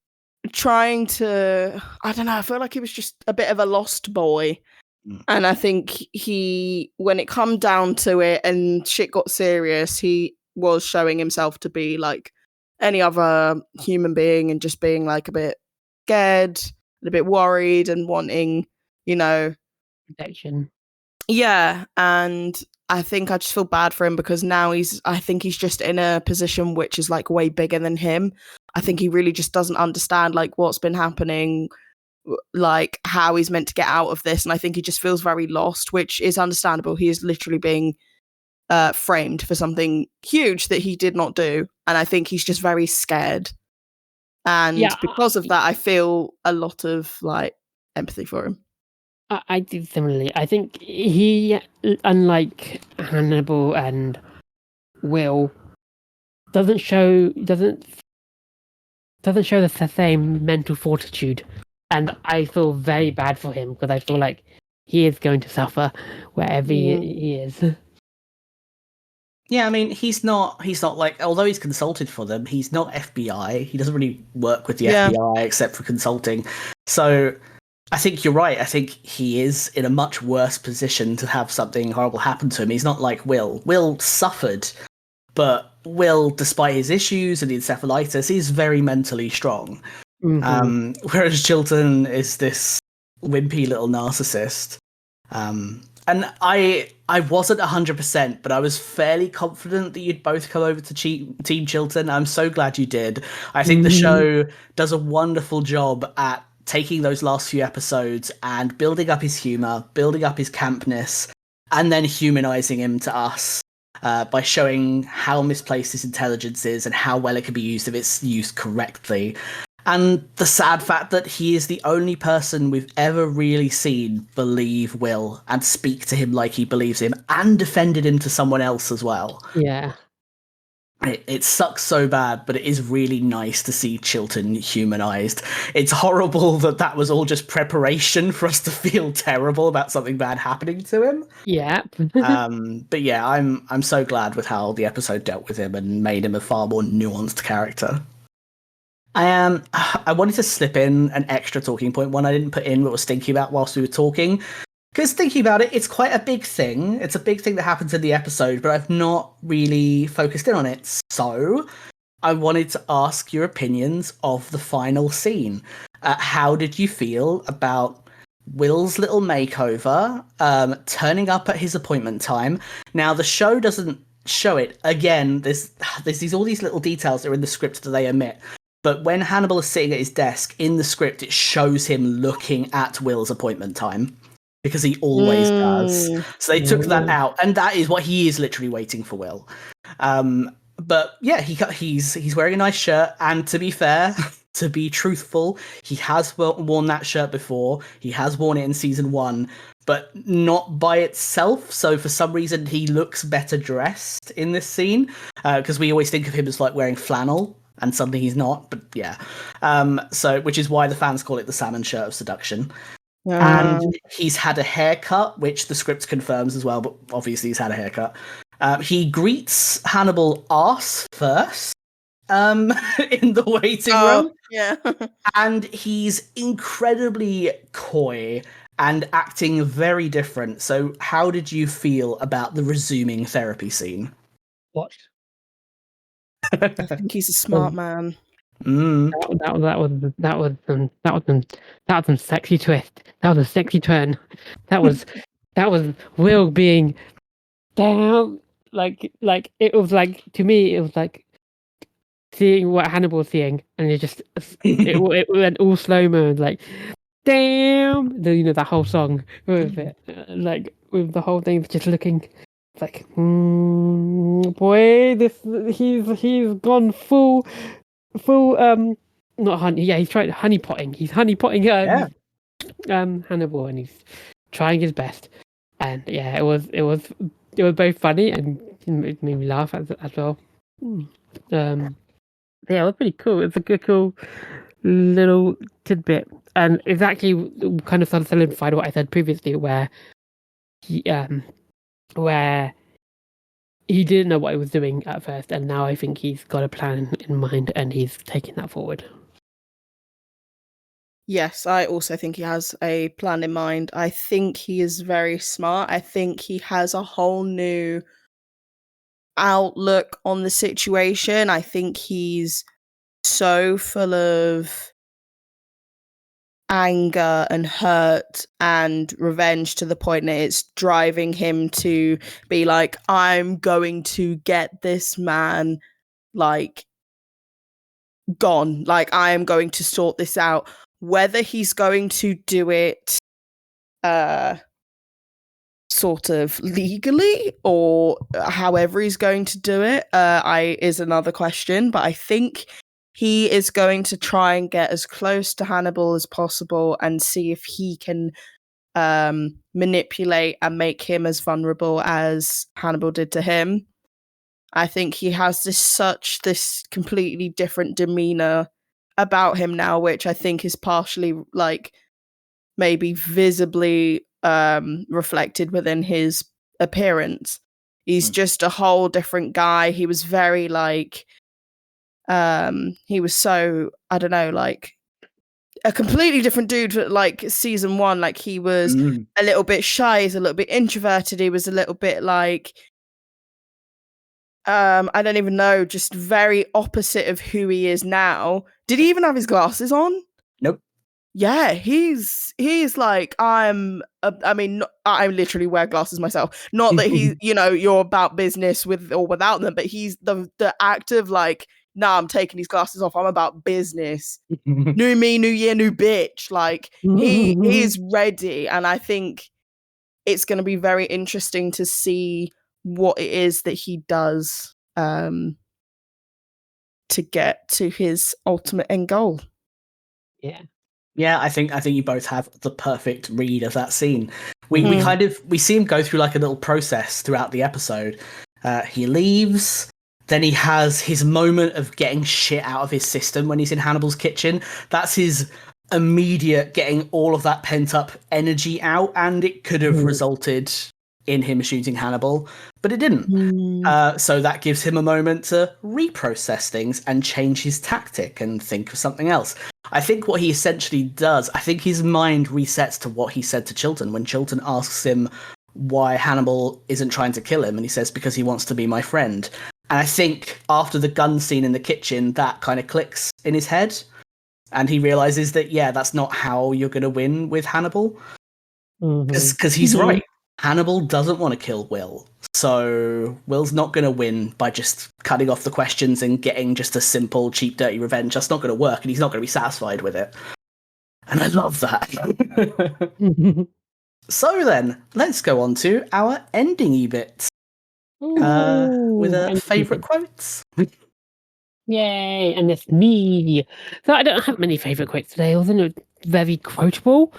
trying to, I don't know, I feel like he was just a bit of a lost boy. And I think when it come down to it and shit got serious, he was showing himself to be like any other human being and just being like a bit scared and a bit worried and wanting, you know, protection. Yeah, and I think I just feel bad for him because now I think he's just in a position which is like way bigger than him. I think he really just doesn't understand like what's been happening, like how he's meant to get out of this. And I think he just feels very lost, which is understandable. He is literally being framed for something huge that he did not do. And I think he's just very scared. And because of that, I feel a lot of like empathy for him. I do similarly. I think he, unlike Hannibal and Will, doesn't show the same mental fortitude, and I feel very bad for him because I feel like he is going to suffer wherever he is. Yeah, I mean, he's not like, although he's consulted for them, he's not FBI. He doesn't really work with the FBI except for consulting. So I think you're right. I think he is in a much worse position to have something horrible happen to him. He's not like Will. Will suffered, but Will, despite his issues and the encephalitis, is very mentally strong. Mm-hmm. Whereas Chilton is this wimpy little narcissist. And I wasn't 100%, but I was fairly confident that you'd both come over to Team Chilton. I'm so glad you did. I think the show does a wonderful job at taking those last few episodes and building up his humor, building up his campness, and then humanizing him to us by showing how misplaced his intelligence is and how well it can be used if it's used correctly. And the sad fact that he is the only person we've ever really seen believe Will and speak to him like he believes him and defended him to someone else as well. Yeah. It sucks so bad, but it is really nice to see Chilton humanized. It's horrible that was all just preparation for us to feel terrible about something bad happening to him. Yeah. But yeah, I'm so glad with how the episode dealt with him and made him a far more nuanced character. I wanted to slip in an extra talking point, one I didn't put in but was thinking about whilst we were talking. Because thinking about it, it's quite a big thing. It's a big thing that happens in the episode, but I've not really focused in on it. So I wanted to ask your opinions of the final scene. How did you feel about Will's little makeover, turning up at his appointment time? Now, the show doesn't show it. Again, there's all these little details that are in the script that they omit. But when Hannibal is sitting at his desk, in the script, it shows him looking at Will's appointment time. Because he always does. So they took that out, and that is what he is literally waiting for Will. But yeah, he's wearing a nice shirt, and to be fair, to be truthful, he has worn that shirt before. He has worn it in season 1, but not by itself. So for some reason, he looks better dressed in this scene, because we always think of him as like wearing flannel, and suddenly he's not. But yeah, so which is why the fans call it the salmon shirt of seduction. And he's had a haircut, which the script confirms as well, but obviously he's had a haircut. He greets Hannibal arse first in the waiting room. Yeah. And he's incredibly coy and acting very different. So how did you feel about the resuming therapy scene? What? I think he's a smart man. That was some sexy twist. That was a sexy turn. That was Will being down. Like it was like, to me, it was like seeing what Hannibal's seeing, and it went all slow mo, like damn, that whole song with it, like with the whole thing just looking like, boy, he's gone full not honey. Yeah, he's trying honey potting. He's honey potting Hannibal, and he's trying his best. And yeah, it was both funny and it made me laugh as well. Yeah, it was pretty cool. It's a good, cool little tidbit, and it's actually kind of solidified what I said previously, where he didn't know what he was doing at first, and now I think he's got a plan in mind and he's taking that forward. Yes, I also think he has a plan in mind. I think he is very smart. I think he has a whole new outlook on the situation. I think he's so full of anger and hurt and revenge to the point that it's driving him to be like, I'm going to get this man like gone. Like, I am going to sort this out. Whether he's going to do it sort of legally or however he's going to do it is another question. But I think he is going to try and get as close to Hannibal as possible and see if he can manipulate and make him as vulnerable as Hannibal did to him. I think he has this completely different demeanor about him now, which I think is partially like maybe visibly reflected within his appearance. He's just a whole different guy. He was very like, he was so, I don't know, like a completely different dude. Like season 1, like he was a little bit shy. He's a little bit introverted. He was a little bit like, I don't even know, just very opposite of who he is now. Did he even have his glasses on? Nope. Yeah, he's like, I literally wear glasses myself. Not that he, you're about business with or without them, but he's the active like, nah, I'm taking these glasses off. I'm about business. New me, new year, new bitch. Like he is ready, and I think it's going to be very interesting to see what it is that he does to get to his ultimate end goal. Yeah, I think you both have the perfect read of that scene. We see him go through like a little process throughout the episode. He leaves, then he has his moment of getting shit out of his system when he's in Hannibal's kitchen. That's his immediate getting all of that pent up energy out, and it could have resulted in him shooting Hannibal, but it didn't. So that gives him a moment to reprocess things and change his tactic and think of something else. I think what he essentially does, I think his mind resets to what he said to Chilton when Chilton asks him why Hannibal isn't trying to kill him, and he says, because he wants to be my friend. And I think after the gun scene in the kitchen, that kind of clicks in his head, and he realizes that, yeah, that's not how you're going to win with Hannibal. Because he's right. Hannibal doesn't want to kill Will, so Will's not going to win by just cutting off the questions and getting just a simple, cheap, dirty revenge. That's not going to work, and he's not going to be satisfied with it. And I love that. So then, let's go on to our ending bit with favourite quotes. Yay, and it's me. So I don't have many favourite quotes today, although they're very quotable.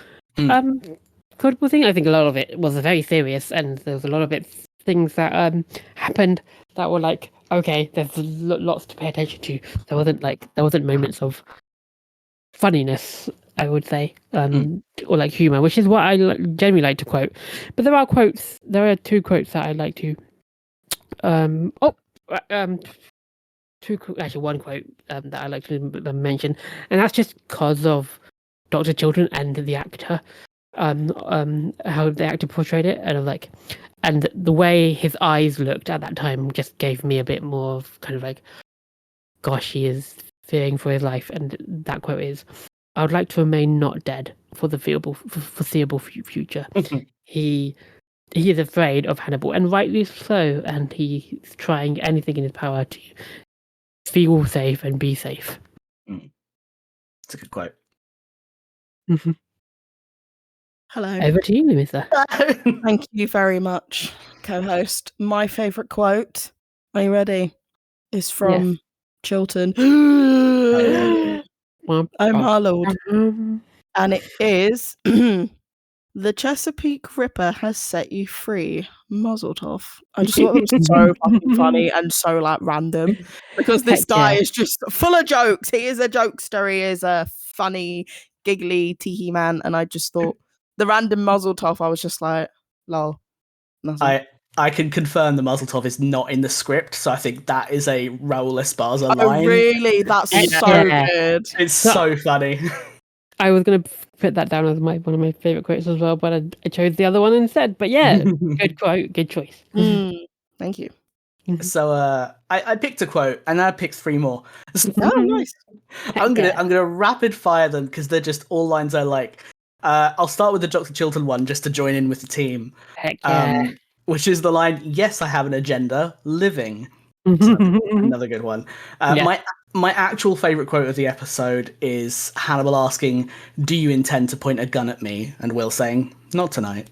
Quotable thing. I think a lot of it was very serious, and there was a lot of things that happened that were like, okay, there's lots to pay attention to. There wasn't moments of funniness, I would say, or like humor, which is what I generally like to quote. But there are quotes. There are 2 quotes that I like to. One quote that I like to mention, and that's just because of Dr. Chilton and the actor. How the actor portrayed it, and the way his eyes looked at that time just gave me a bit more of kind of like, gosh, he is fearing for his life. And that quote is, "I would like to remain not dead for the foreseeable future." He is afraid of Hannibal, and rightly so, and he's trying anything in his power to feel safe and be safe. It's a good quote. Hello. Over to you, Melisa. Thank you very much, co-host. My favourite quote, are you ready? Is from Chilton. I'm our lord. And it is, the Chesapeake Ripper has set you free. Muzzle off. I just thought it was so fucking funny and so like random, because this guy is just full of jokes. He is a jokester. He is a funny, giggly, teehee man. And I just thought the random muzzle toff, I was just like, lol. Nothing. I can confirm the muzzle toff is not in the script, so I think that is a Raul Esparza line. Oh, really? That's so good. It's so funny. I was going to put that down as one of my favourite quotes as well, but I chose the other one instead. But yeah, good quote, good choice. Thank you. So I picked a quote, and I picked 3 more. Oh, nice. I'm gonna rapid fire them because they're just all lines I like. I'll start with the Dr. Chilton one just to join in with the team. Heck yeah. Which is the line, "Yes, I have an agenda, living." Another good one. My actual favourite quote of the episode is Hannibal asking, "Do you intend to point a gun at me?" And Will saying, "Not tonight."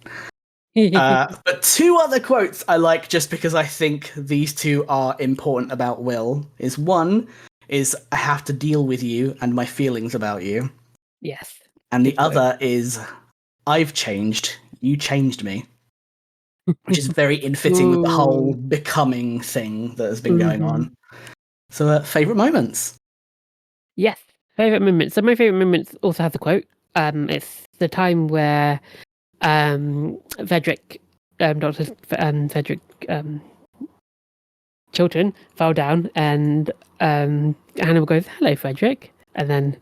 But 2 other quotes I like just because I think these 2 are important about Will. One is, "I have to deal with you and my feelings about you." Yes. And the other is, "I've changed, you changed me." Which is very in fitting with the whole becoming thing that has been going on. So, favourite moments? Yes, favourite moments. So my favourite moments also have the quote. It's the time where Frederick, Dr. Frederick Chilton fell down, and Hannibal goes, "Hello, Frederick," and then,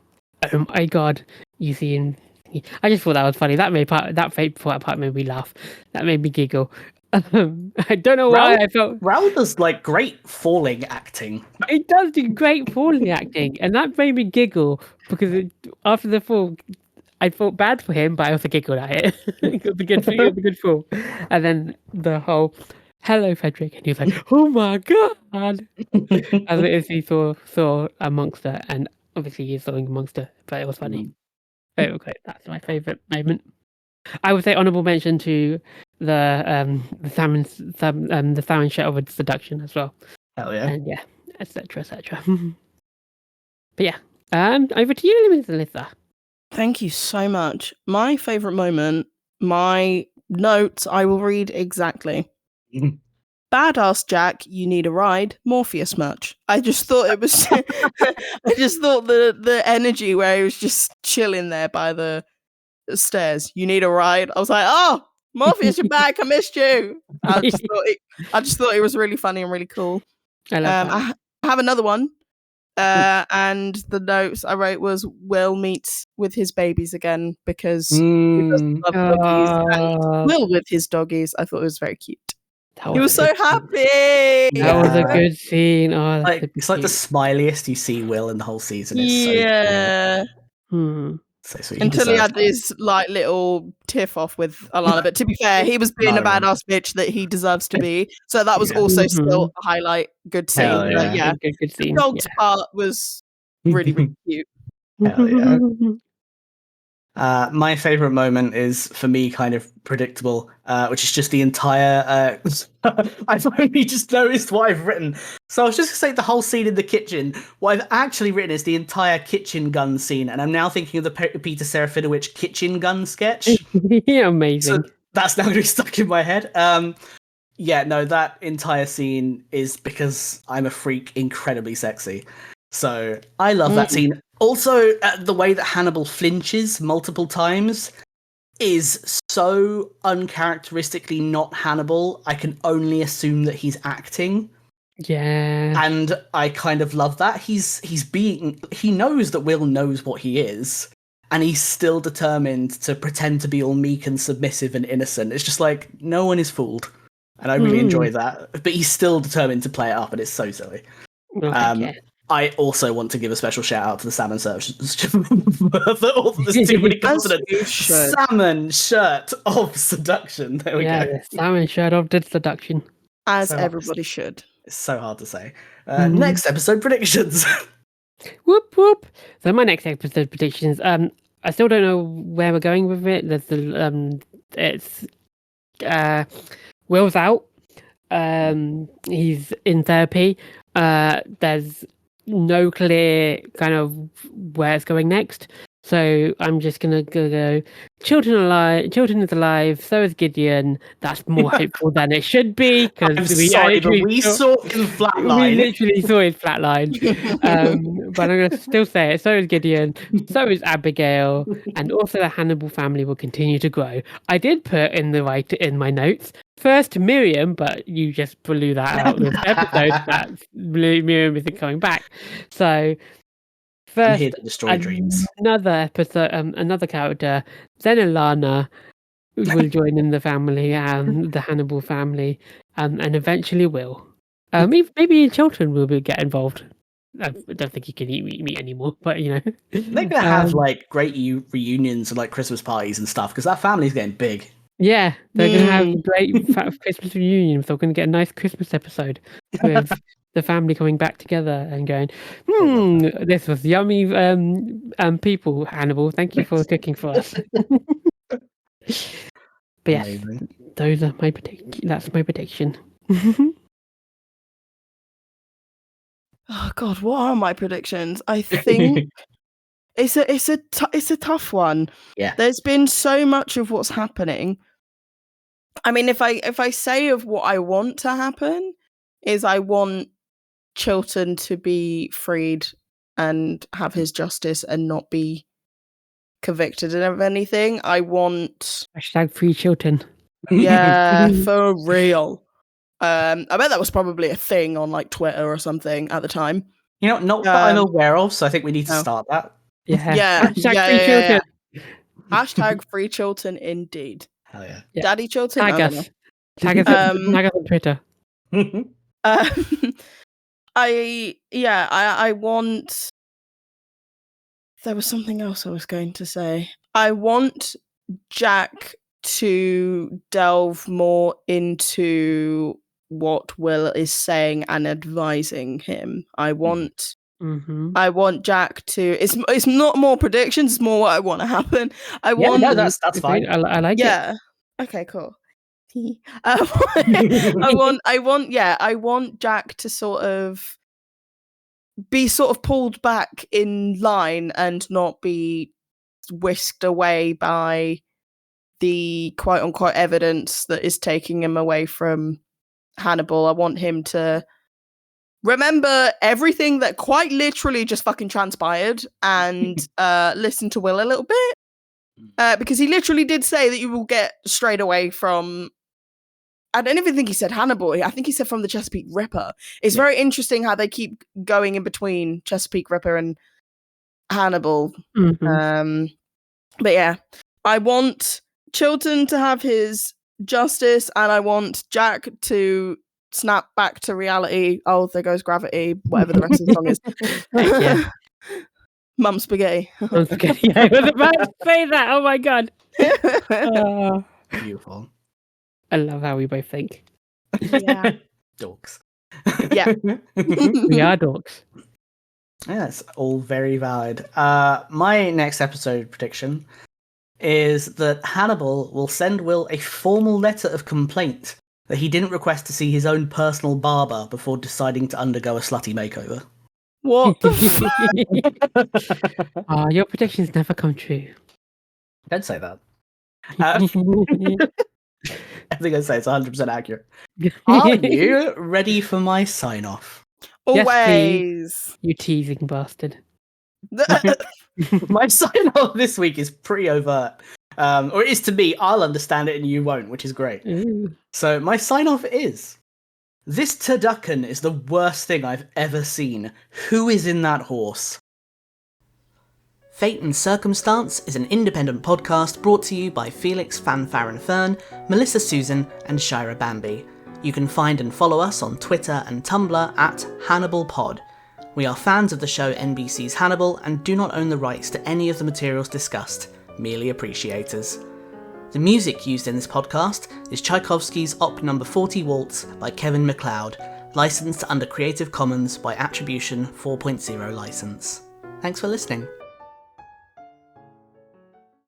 oh my god, you see him. I just thought that was funny. That part made me laugh. That made me giggle. I don't know why I felt. Raoul does like great falling acting. It does do great falling acting, and that made me giggle because after the fall, I felt bad for him, but I also giggled at it. It was a good fall. And then the whole "Hello, Frederick," and he was like, "Oh my god!" As it is, he saw a monster, and obviously he's sawing a monster, but it was funny. Okay, that's my favorite moment. I would say honorable mention to the salmon shell with seduction as well. Hell yeah. And yeah, etc. But yeah, over to you, Melissa. Thank you so much. My favorite moment, my notes, I will read exactly. Badass Jack, you need a ride. Morpheus merch. I just thought it was. I just thought the energy where he was just chilling there by the stairs. You need a ride. I was like, oh, Morpheus, you're back. I missed you. I just thought it was really funny and really cool. I love that. I have another one. And the notes I wrote was Will meets with his babies again because he doesn't love doggies, and Will with his doggies. I thought it was very cute. He was so happy. That was a good scene. Oh, it's like the smiliest you see Will in the whole season. It's yeah. So sweet. Until he had this like little tiff off with Alana, but to be fair, he was being a badass bitch that he deserves to be. So that was also still a highlight. Good scene. Yeah. Yeah. Good scene. The dog's part was really, really cute. Hell yeah. My favorite moment is, for me, kind of predictable, which is just the entire. I've only just noticed what I've written. So I was just going to say the whole scene in the kitchen. What I've actually written is the entire kitchen gun scene, and I'm now thinking of the Peter Serafinowicz kitchen gun sketch. Yeah, amazing. So that's now going to be stuck in my head. Yeah, no, that entire scene is, because I'm a freak, incredibly sexy. So I love that scene. Also, the way that Hannibal flinches multiple times is so uncharacteristically not Hannibal. I can only assume that he's acting. Yeah. And I kind of love that. He knows that Will knows what he is, and he's still determined to pretend to be all meek and submissive and innocent. It's just like, no one is fooled. And I really enjoy that. But he's still determined to play it up, and it's so silly. I also want to give a special shout out to the salmon shirt. There's too many consonants. Salmon shirt of seduction. There we go. The salmon shirt of seduction. As everybody should. It's so hard to say. Next episode predictions. Whoop whoop. So my next episode predictions. I still don't know where we're going with it. There's it's Will's out. He's in therapy. There's no clear kind of where it's going next, so I'm just gonna go Chilton is alive, so is Gideon. That's more hopeful than it should be, because we saw him flatline. We literally saw his flatline. But I'm gonna still say it. So is Gideon, so is Abigail, and also the Hannibal family will continue to grow. I did put in my notes first Miriam, but you just blew that out this episode. That Miriam isn't coming back. So first, I'm here to destroy dreams. Another episode, another character, then Alana will join in the family, and the Hannibal family, and eventually Will. Maybe Chilton will get involved. I don't think he can eat meat anymore, but you know. They're gonna have like great reunions and like Christmas parties and stuff, because that family's getting big. Yeah, they're going to have a great Christmas reunion. So we're going to get a nice Christmas episode with the family coming back together and going, this was yummy people, Hannibal. Thank you for cooking for us. But yes, those are my that's my prediction. Oh God, what are my predictions? I think it's a tough one. Yeah, there's been so much of what's happening. I mean, if I say of what I want to happen, is I want Chilton to be freed and have his justice and not be convicted of anything. I want #free Chilton. Yeah, for real. I bet that was probably a thing on like Twitter or something at the time. Not that I'm aware of, so I think we need to start that. Yeah. Hashtag Free Chilton. Hashtag free Chilton indeed. Hell yeah. Daddy Chilton? Tag I don't know. us. Tag us on Twitter. I want. There was something else I was going to say. I want Jack to delve more into what Will is saying and advising him. I want Jack to. It's not more predictions. It's more what I want to happen. That's fine. I like it. Yeah. Okay. Cool. I want Jack to sort of be pulled back in line and not be whisked away by the quote unquote evidence that is taking him away from Hannibal. I want him to remember everything that quite literally just fucking transpired and listen to Will a little bit. Because he literally did say that you will get strayed away from. I don't even think he said Hannibal. I think he said from the Chesapeake Ripper. It's very interesting how they keep going in between Chesapeake Ripper and Hannibal. But yeah, I want Chilton to have his justice, and I want Jack to snap back to reality. Oh, there goes gravity. Whatever the rest of the song is. Mum spaghetti. Mum spaghetti. I was about to say that. Oh my god. Beautiful. I love how we both think. Yeah. Dorks. Yeah. We are dorks. Yeah, it's all very valid. My next episode prediction is that Hannibal will send Will a formal letter of complaint that he didn't request to see his own personal barber before deciding to undergo a slutty makeover. What the fuck? Your predictions never come true. Don't say that. I think I say it's 100% accurate. Are you ready for my sign-off? Always. Yes, you teasing bastard. My sign-off this week is pretty overt. Or it is to me. I'll understand it and you won't, which is great. Ooh. So my sign-off is, this turducken is the worst thing I've ever seen. Who is in that horse? Fate and Circumstance is an independent podcast brought to you by Felix Fanfaron Fern, Melisa Suzan, and Shaira Bambi. You can find and follow us on Twitter and Tumblr at HannibalPod. We are fans of the show NBC's Hannibal and do not own the rights to any of the materials discussed, merely appreciators. The music used in this podcast is Tchaikovsky's Op No. 40 Waltz by Kevin MacLeod, licensed under Creative Commons by Attribution 4.0 license. Thanks for listening.